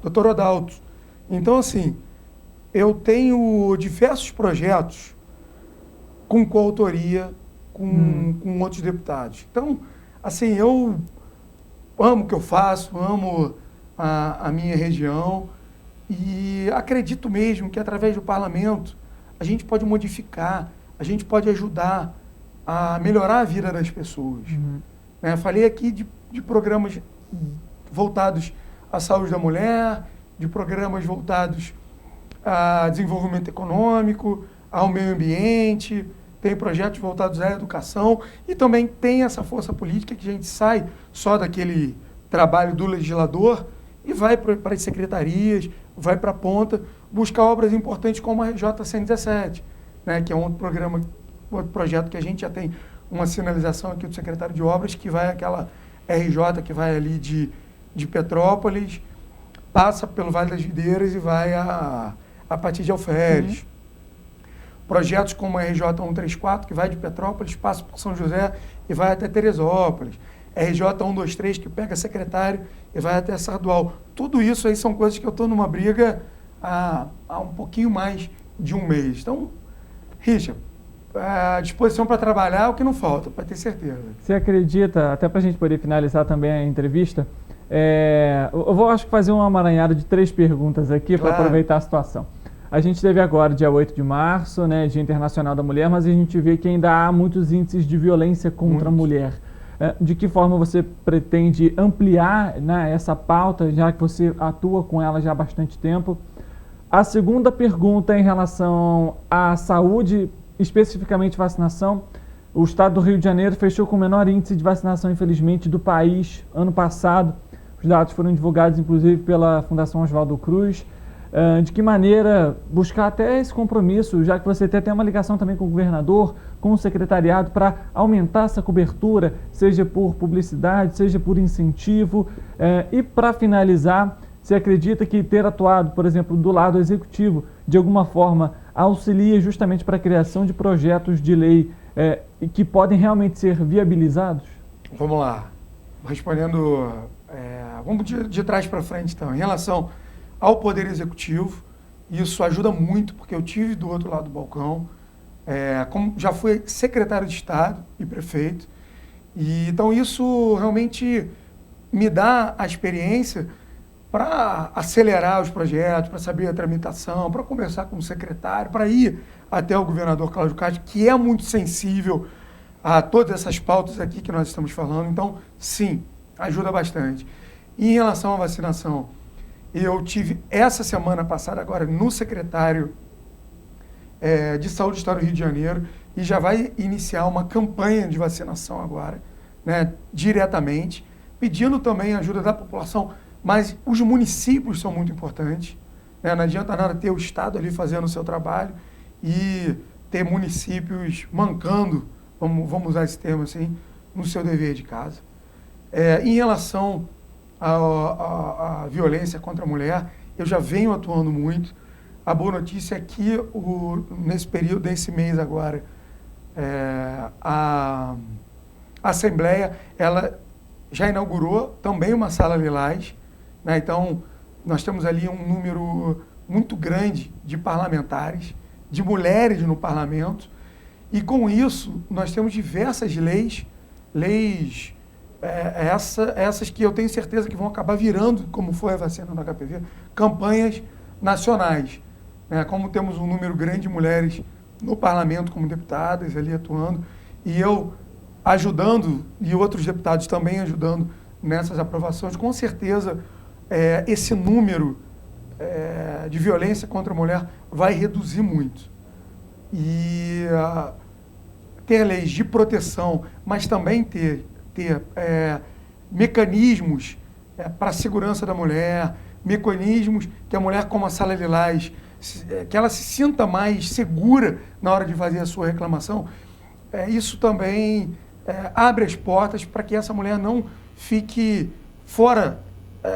doutor Odalto. Então, assim, eu tenho diversos projetos com coautoria com outros deputados. Então, assim, eu amo o que eu faço, amo a minha região e acredito mesmo que através do parlamento a gente pode modificar, a gente pode ajudar a melhorar a vida das pessoas. Falei aqui de programas voltados à saúde da mulher, de programas voltados a desenvolvimento econômico, ao meio ambiente, tem projetos voltados à educação e também tem essa força política que a gente sai só daquele trabalho do legislador e vai para as secretarias, vai para a ponta, buscar obras importantes como a RJ 117, né, que é outro projeto que a gente já tem uma sinalização aqui do secretário de obras, que vai aquela RJ que vai ali de Petrópolis, passa pelo Vale das Videiras e vai a partir de Alferes. Projetos como a RJ 134, que vai de Petrópolis, passa por São José e vai até Teresópolis. RJ 123, que pega Secretário e vai até Sardual. Tudo isso aí são coisas que eu estou numa briga há um pouquinho mais de um mês. Então, Richard, a disposição para trabalhar é o que não falta, para ter certeza. Você acredita, até para a gente poder finalizar também a entrevista, eu vou acho que fazer uma amaranhada de 3 perguntas aqui para aproveitar a situação. A gente teve agora, dia 8 de março, né, Dia Internacional da Mulher, mas a gente vê que ainda há muitos índices de violência contra a mulher. De que forma você pretende ampliar, né, essa pauta, já que você atua com ela já há bastante tempo? A segunda pergunta é em relação à saúde, especificamente vacinação. O estado do Rio de Janeiro fechou com o menor índice de vacinação, infelizmente, do país ano passado. Os dados foram divulgados, inclusive, pela Fundação Oswaldo Cruz. De que maneira buscar até esse compromisso, já que você tem uma ligação também com o governador, com o secretariado, para aumentar essa cobertura, seja por publicidade, seja por incentivo. E para finalizar, você acredita que ter atuado, por exemplo, do lado executivo, de alguma forma, auxilia justamente para a criação de projetos de lei que podem realmente ser viabilizados? Vamos lá. Respondendo, vamos de trás para frente, então. Em relação ao Poder Executivo, isso ajuda muito, porque eu tive do outro lado do balcão, como já fui secretário de Estado e prefeito, e então isso realmente me dá a experiência para acelerar os projetos, para saber a tramitação, para conversar com o secretário, para ir até o governador Cláudio Castro, que é muito sensível a todas essas pautas aqui que nós estamos falando. Então, sim, ajuda bastante. E em relação à vacinação, eu tive essa semana passada agora no secretário de Saúde do Estado do Rio de Janeiro e já vai iniciar uma campanha de vacinação agora, né, diretamente, pedindo também a ajuda da população, mas os municípios são muito importantes, né? Não adianta nada ter o Estado ali fazendo o seu trabalho e ter municípios mancando, vamos usar esse termo assim, no seu dever de casa. Em relação à violência contra a mulher, eu já venho atuando muito. A boa notícia é que nesse período, desse mês agora, a Assembleia ela já inaugurou também uma sala lilás, né? Então, nós temos ali um número muito grande de parlamentares, de mulheres no parlamento, e com isso nós temos diversas leis essas que eu tenho certeza que vão acabar virando, como foi a vacina do HPV, campanhas nacionais. Como temos um número grande de mulheres no parlamento como deputadas ali atuando, e eu ajudando, e outros deputados também ajudando nessas aprovações, com certeza esse número de violência contra a mulher vai reduzir muito. E ter leis de proteção, mas também ter mecanismos para a segurança da mulher, mecanismos que a mulher, como a sala lilás, que ela se sinta mais segura na hora de fazer a sua reclamação, isso também abre as portas para que essa mulher não fique fora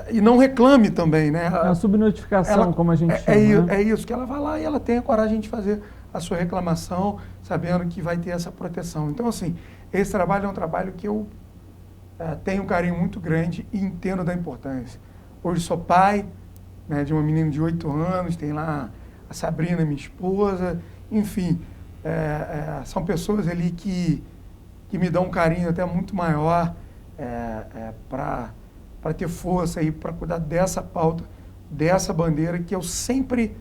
e não reclame também, né? A subnotificação, como a gente chama. É isso, que ela vai lá e ela tem a coragem de fazer a sua reclamação, sabendo que vai ter essa proteção. Então, assim, esse trabalho é um trabalho que eu tenho um carinho muito grande e entendo da importância. Hoje sou pai, né, de uma menina de 8 anos, tem lá a Sabrina, minha esposa, enfim, são pessoas ali que me dão um carinho até muito maior para ter força aí, para cuidar dessa pauta, dessa bandeira que eu sempre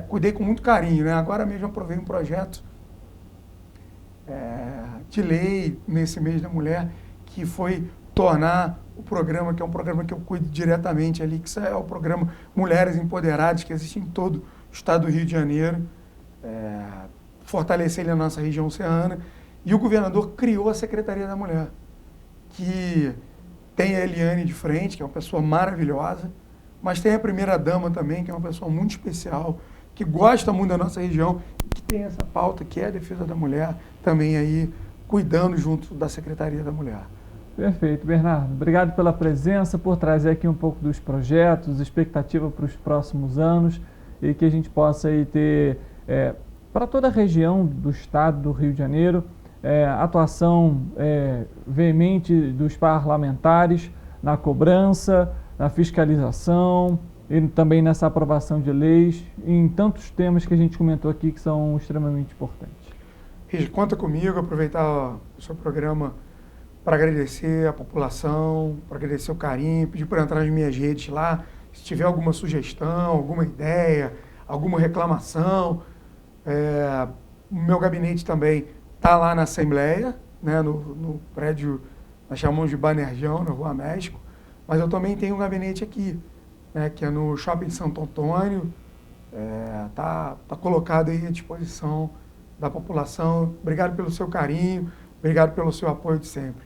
cuidei com muito carinho, né? Agora mesmo aprovei um projeto de lei nesse mês da mulher, que foi tornar o programa, que é um programa que eu cuido diretamente ali, que é o programa Mulheres Empoderadas, que existe em todo o estado do Rio de Janeiro. fortalecer ele na nossa região oceana. E o governador criou a Secretaria da Mulher, que tem a Eliane de frente, que é uma pessoa maravilhosa, mas tem a primeira-dama também, que é uma pessoa muito especial, que gosta muito da nossa região, que tem essa pauta, que é a defesa da mulher, também aí cuidando junto da Secretaria da Mulher. Perfeito, Bernardo. Obrigado pela presença, por trazer aqui um pouco dos projetos, expectativa para os próximos anos e que a gente possa aí ter, para toda a região do estado do Rio de Janeiro, atuação veemente dos parlamentares na cobrança, na fiscalização e também nessa aprovação de leis em tantos temas que a gente comentou aqui que são extremamente importantes. Regi, conta comigo, aproveitar o seu programa para agradecer a população, para agradecer o carinho, pedir para entrar nas minhas redes lá, se tiver alguma sugestão, alguma ideia, alguma reclamação. O meu gabinete também está lá na Assembleia, né, no prédio, nós chamamos de Banerjão, na Rua México, mas eu também tenho um gabinete aqui, né, que é no Shopping Santo Antônio, tá colocado aí à disposição da população. Obrigado pelo seu carinho, obrigado pelo seu apoio de sempre.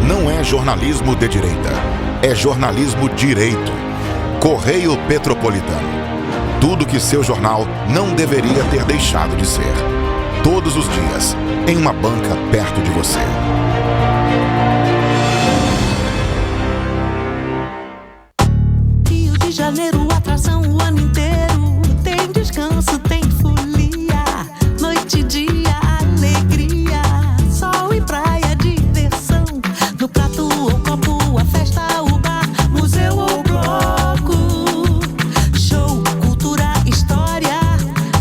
Não é jornalismo de direita, é jornalismo direito. Correio Petropolitano. Tudo que seu jornal não deveria ter deixado de ser. Todos os dias, em uma banca perto de você. Rio de Janeiro, atração o ano inteiro. Tem descanso, tem folia. Noite e dia, alegria. Sol e praia, diversão. No prato ou copo, a festa, o bar, museu ou bloco. Show, cultura, história.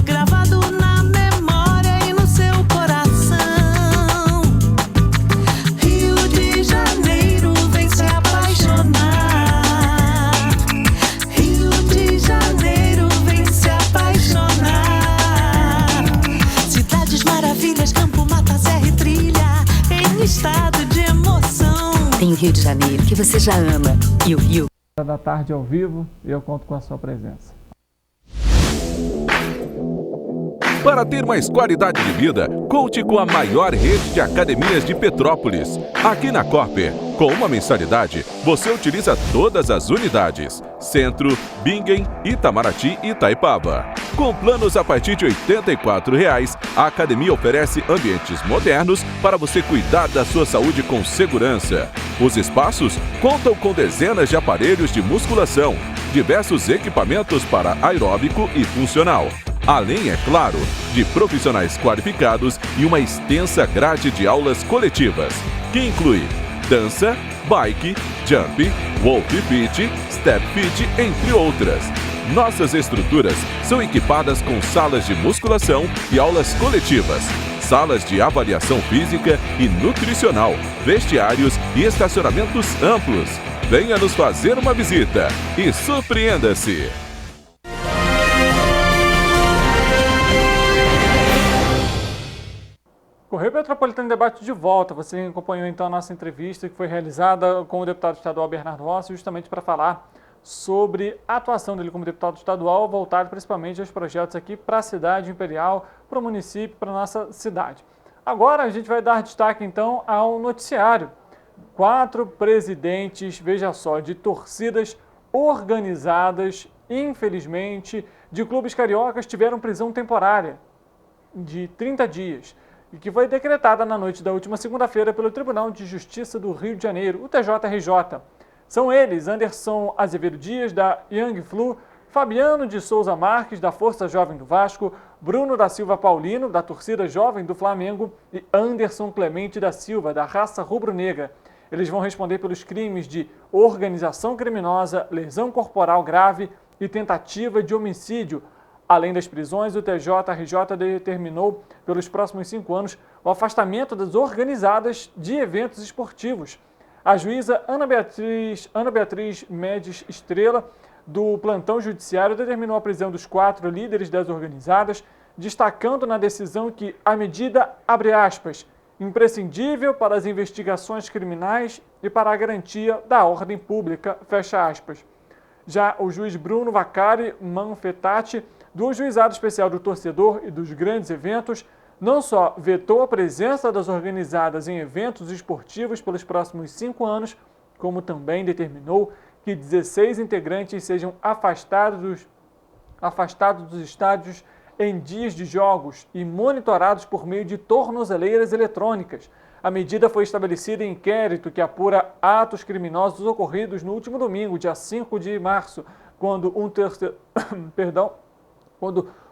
Gravado na memória e no seu coração. Rio de Janeiro, vem se apaixonar. Rio de Janeiro, vem se apaixonar. Cidades maravilhas, campo, mata, serra e trilha, em estado de emoção. Tem o Rio de Janeiro, que você já ama. E o Rio. Da tarde ao vivo, e eu conto com a sua presença. Para ter mais qualidade de vida, conte com a maior rede de academias de Petrópolis. Aqui na Corper, com uma mensalidade, você utiliza todas as unidades: Centro, Bingen, Itamaraty e Itaipava. Com planos a partir de R$ 84,00, a academia oferece ambientes modernos para você cuidar da sua saúde com segurança. Os espaços contam com dezenas de aparelhos de musculação, diversos equipamentos para aeróbico e funcional. Além, é claro, de profissionais qualificados e uma extensa grade de aulas coletivas, que inclui dança, bike, jump, wolf fit, step fit, entre outras. Nossas estruturas são equipadas com salas de musculação e aulas coletivas, salas de avaliação física e nutricional, vestiários e estacionamentos amplos. Venha nos fazer uma visita e surpreenda-se! Correio Petropolitano Debate de volta. Você acompanhou então a nossa entrevista que foi realizada com o deputado estadual Bernardo Rossi, justamente para falar sobre a atuação dele como deputado estadual, voltado principalmente aos projetos aqui para a cidade imperial, para o município, para a nossa cidade. Agora a gente vai dar destaque então ao noticiário. 4 presidentes, veja só, de torcidas organizadas, infelizmente, de clubes cariocas tiveram prisão temporária de 30 dias. E que foi decretada na noite da última segunda-feira pelo Tribunal de Justiça do Rio de Janeiro, o TJRJ. São eles Anderson Azevedo Dias, da Young Flu, Fabiano de Souza Marques, da Força Jovem do Vasco, Bruno da Silva Paulino, da Torcida Jovem do Flamengo e Anderson Clemente da Silva, da Raça Rubro-Negra. Eles vão responder pelos crimes de organização criminosa, lesão corporal grave e tentativa de homicídio. Além das prisões, o TJRJ determinou, pelos próximos 5 anos, o afastamento das organizadas de eventos esportivos. A juíza Ana Beatriz Mendes Estrela, do plantão judiciário, determinou a prisão dos 4 líderes das organizadas, destacando na decisão que a medida, abre aspas, imprescindível para as investigações criminais e para a garantia da ordem pública, fecha aspas. Já o juiz Bruno Vaccari Manfetati, do Juizado Especial do Torcedor e dos Grandes Eventos, não só vetou a presença das organizadas em eventos esportivos pelos próximos 5 anos, como também determinou que 16 integrantes sejam afastados dos estádios em dias de jogos e monitorados por meio de tornozeleiras eletrônicas. A medida foi estabelecida em inquérito que apura atos criminosos ocorridos no último domingo, dia 5 de março, quando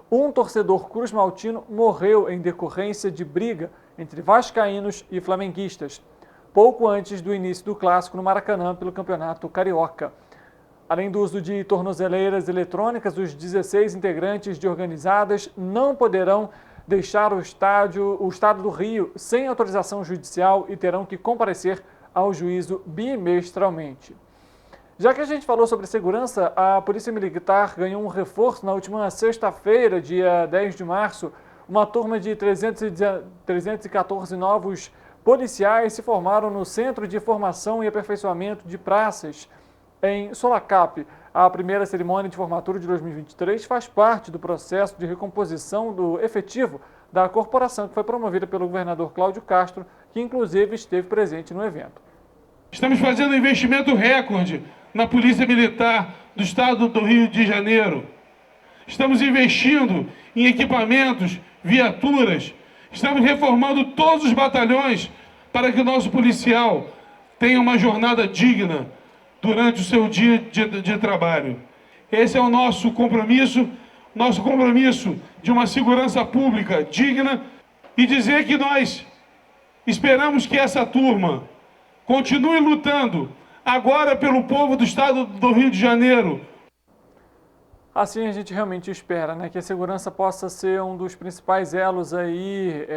um torcedor cruzmaltino morreu em decorrência de briga entre vascaínos e flamenguistas, pouco antes do início do clássico no Maracanã pelo Campeonato Carioca. Além do uso de tornozeleiras eletrônicas, os 16 integrantes de organizadas não poderão deixar o Estado do Rio sem autorização judicial e terão que comparecer ao juízo bimestralmente. Já que a gente falou sobre segurança, a Polícia Militar ganhou um reforço na última sexta-feira, dia 10 de março. Uma turma de 314 novos policiais se formaram no Centro de Formação e Aperfeiçoamento de Praças, em Solacap. A primeira cerimônia de formatura de 2023 faz parte do processo de recomposição do efetivo da corporação, que foi promovida pelo governador Cláudio Castro, que inclusive esteve presente no evento. Estamos fazendo um investimento recorde na Polícia Militar do Estado do Rio de Janeiro. Estamos investindo em equipamentos, viaturas. Estamos reformando todos os batalhões para que o nosso policial tenha uma jornada digna durante o seu dia de trabalho. Esse é o nosso compromisso de uma segurança pública digna, e dizer que nós esperamos que essa turma continue lutando agora pelo povo do Estado do Rio de Janeiro. Assim a gente realmente espera, né, que a segurança possa ser um dos principais elos aí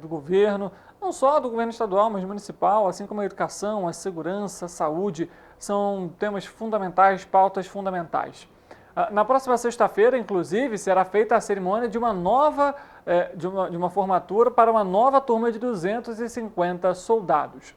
do governo, não só do governo estadual, mas municipal, assim como a educação, a segurança, a saúde, são temas fundamentais, pautas fundamentais. Na próxima sexta-feira, inclusive, será feita a cerimônia de uma nova, de uma formatura para uma nova turma de 250 soldados.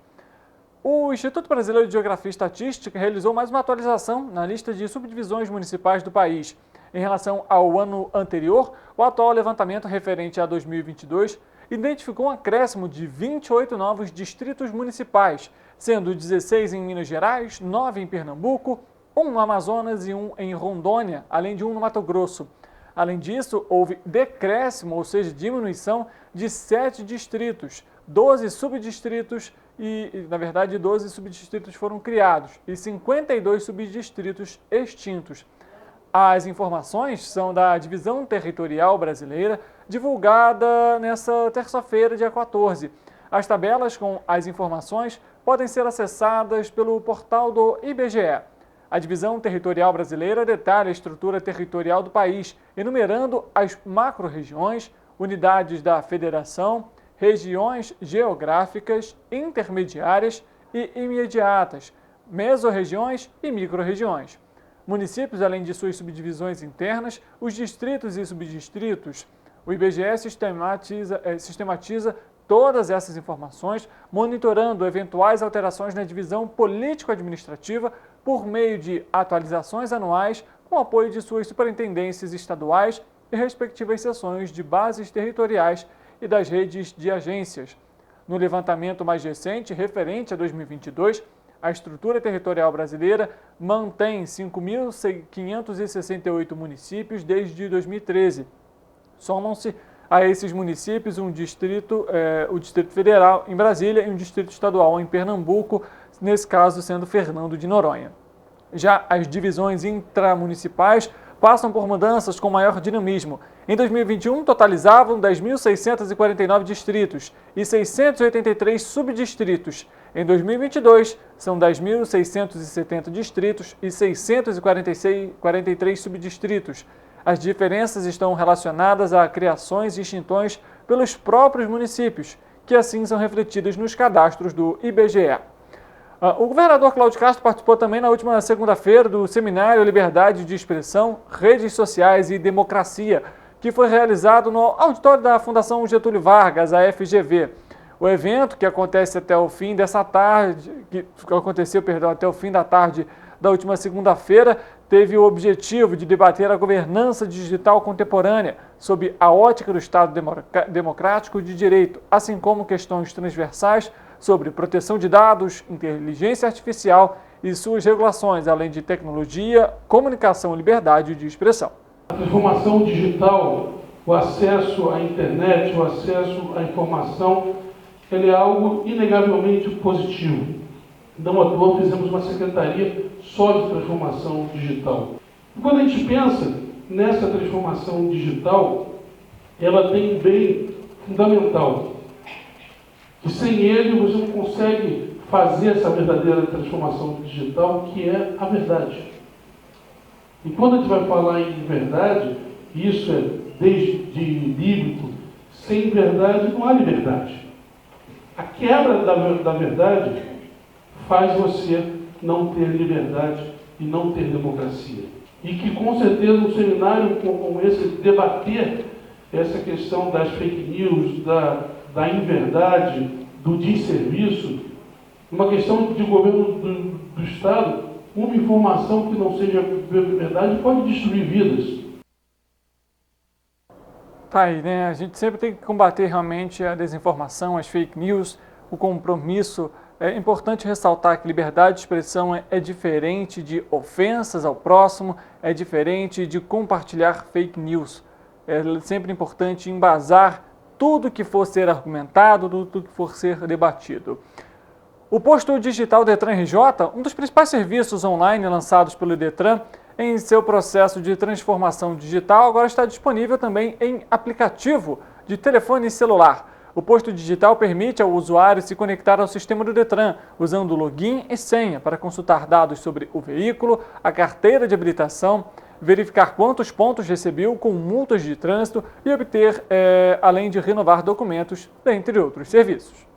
O Instituto Brasileiro de Geografia e Estatística realizou mais uma atualização na lista de subdivisões municipais do país. Em relação ao ano anterior, o atual levantamento referente a 2022 identificou um acréscimo de 28 novos distritos municipais, sendo 16 em Minas Gerais, 9 em Pernambuco, 1 no Amazonas e 1 em Rondônia, além de 1 no Mato Grosso. Além disso, houve decréscimo, ou seja, diminuição de 7 distritos, 12 subdistritos e, na verdade, 12 subdistritos foram criados e 52 subdistritos extintos. As informações são da Divisão Territorial Brasileira, divulgada nesta terça-feira, dia 14. As tabelas com as informações podem ser acessadas pelo portal do IBGE. A Divisão Territorial Brasileira detalha a estrutura territorial do país, enumerando as macro-regiões, unidades da federação, regiões geográficas, intermediárias e imediatas, mesorregiões e micro-regiões. Municípios, além de suas subdivisões internas, os distritos e subdistritos. O IBGE sistematiza todas essas informações, monitorando eventuais alterações na divisão político-administrativa por meio de atualizações anuais com apoio de suas superintendências estaduais e respectivas seções de bases territoriais e das redes de agências. No levantamento mais recente, referente a 2022, a estrutura territorial brasileira mantém 5.568 municípios desde 2013. Somam-se a esses municípios o Distrito Federal em Brasília e um Distrito Estadual em Pernambuco, nesse caso sendo Fernando de Noronha. Já as divisões intramunicipais passam por mudanças com maior dinamismo. Em 2021, totalizavam 10.649 distritos e 683 subdistritos. Em 2022, são 10.670 distritos e 643 subdistritos. As diferenças estão relacionadas a criações e extinções pelos próprios municípios, que assim são refletidas nos cadastros do IBGE. O governador Cláudio Castro participou também na última segunda-feira do seminário Liberdade de Expressão, Redes Sociais e Democracia, que foi realizado no auditório da Fundação Getúlio Vargas, a FGV. O evento, que acontece até o fim dessa tarde, até o fim da tarde da última segunda-feira, teve o objetivo de debater a governança digital contemporânea sob a ótica do Estado democrático de direito, assim como questões transversais sobre proteção de dados, inteligência artificial e suas regulações, além de tecnologia, comunicação e liberdade de expressão. A transformação digital, o acesso à internet, o acesso à informação, ele é algo inegavelmente positivo. Não à toa fizemos uma secretaria só de transformação digital. E quando a gente pensa nessa transformação digital, ela tem um bem fundamental. E sem ele você não consegue fazer essa verdadeira transformação digital, que é a verdade. E quando a gente vai falar em verdade, isso é desde límito, sem verdade não há liberdade. A quebra da verdade faz você não ter liberdade e não ter democracia. E que com certeza um seminário como esse, debater essa questão das fake news, da inverdade, do desserviço, uma questão de governo do Estado, uma informação que não seja verdade pode destruir vidas. Tá aí, né? A gente sempre tem que combater realmente a desinformação, as fake news, o compromisso. É importante ressaltar que liberdade de expressão é diferente de ofensas ao próximo, é diferente de compartilhar fake news. É sempre importante embasar tudo que for ser argumentado, tudo que for ser debatido. O posto digital Detran RJ, um dos principais serviços online lançados pelo Detran, em seu processo de transformação digital, agora está disponível também em aplicativo de telefone celular. O posto digital permite ao usuário se conectar ao sistema do Detran, usando login e senha para consultar dados sobre o veículo, a carteira de habilitação, verificar quantos pontos recebeu com multas de trânsito e obter, além de renovar documentos, dentre outros serviços.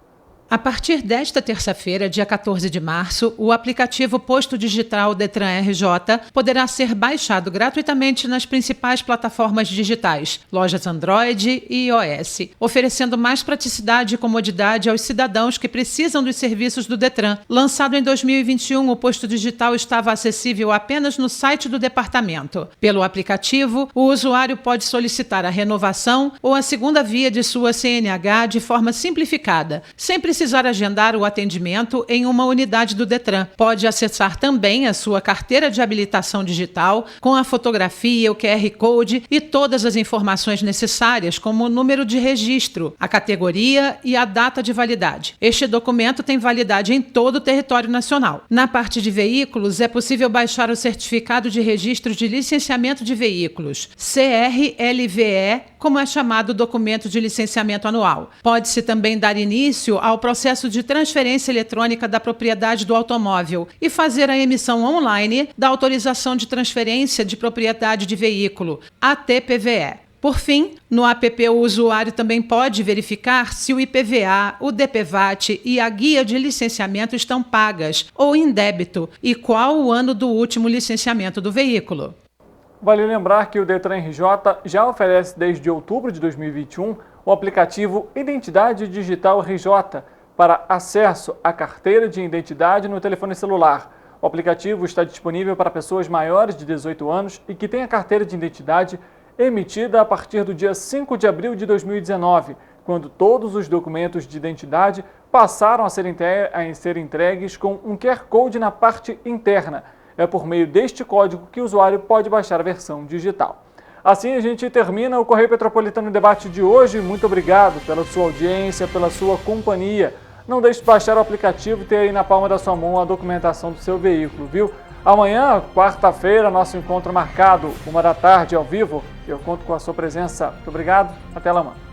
A partir desta terça-feira, dia 14 de março, o aplicativo Posto Digital Detran RJ poderá ser baixado gratuitamente nas principais plataformas digitais, lojas Android e iOS, oferecendo mais praticidade e comodidade aos cidadãos que precisam dos serviços do Detran. Lançado em 2021, o Posto Digital estava acessível apenas no site do departamento. Pelo aplicativo, o usuário pode solicitar a renovação ou a segunda via de sua CNH de forma simplificada, sem precisar agendar o atendimento em uma unidade do Detran. Pode acessar também a sua carteira de habilitação digital com a fotografia, o QR Code e todas as informações necessárias, como o número de registro, a categoria e a data de validade. Este documento tem validade em todo o território nacional. Na parte de veículos, é possível baixar o Certificado de Registro de Licenciamento de Veículos, CRLVE, como é chamado o documento de licenciamento anual. Pode-se também dar início ao processo de transferência eletrônica da propriedade do automóvel e fazer a emissão online da autorização de transferência de propriedade de veículo, ATPVE. Por fim, no app o usuário também pode verificar se o IPVA, o DPVAT e a guia de licenciamento estão pagas ou em débito e qual o ano do último licenciamento do veículo. Vale lembrar que o Detran RJ já oferece desde outubro de 2021 o aplicativo Identidade Digital RJ para acesso à carteira de identidade no telefone celular. O aplicativo está disponível para pessoas maiores de 18 anos e que têm a carteira de identidade emitida a partir do dia 5 de abril de 2019, quando todos os documentos de identidade passaram a ser entregues com um QR Code na parte interna. É por meio deste código que o usuário pode baixar a versão digital. Assim a gente termina o Correio Petropolitano Debate de hoje. Muito obrigado pela sua audiência, pela sua companhia. Não deixe de baixar o aplicativo e ter aí na palma da sua mão a documentação do seu veículo, viu? Amanhã, quarta-feira, nosso encontro marcado, 13h, ao vivo. Eu conto com a sua presença. Muito obrigado. Até lá, mano.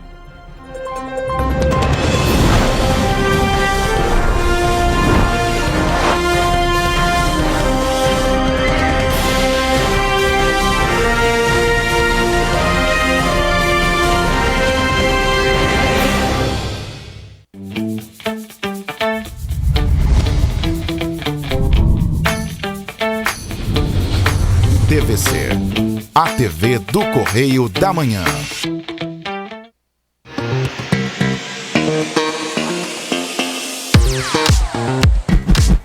TVC a TV do Correio da Manhã.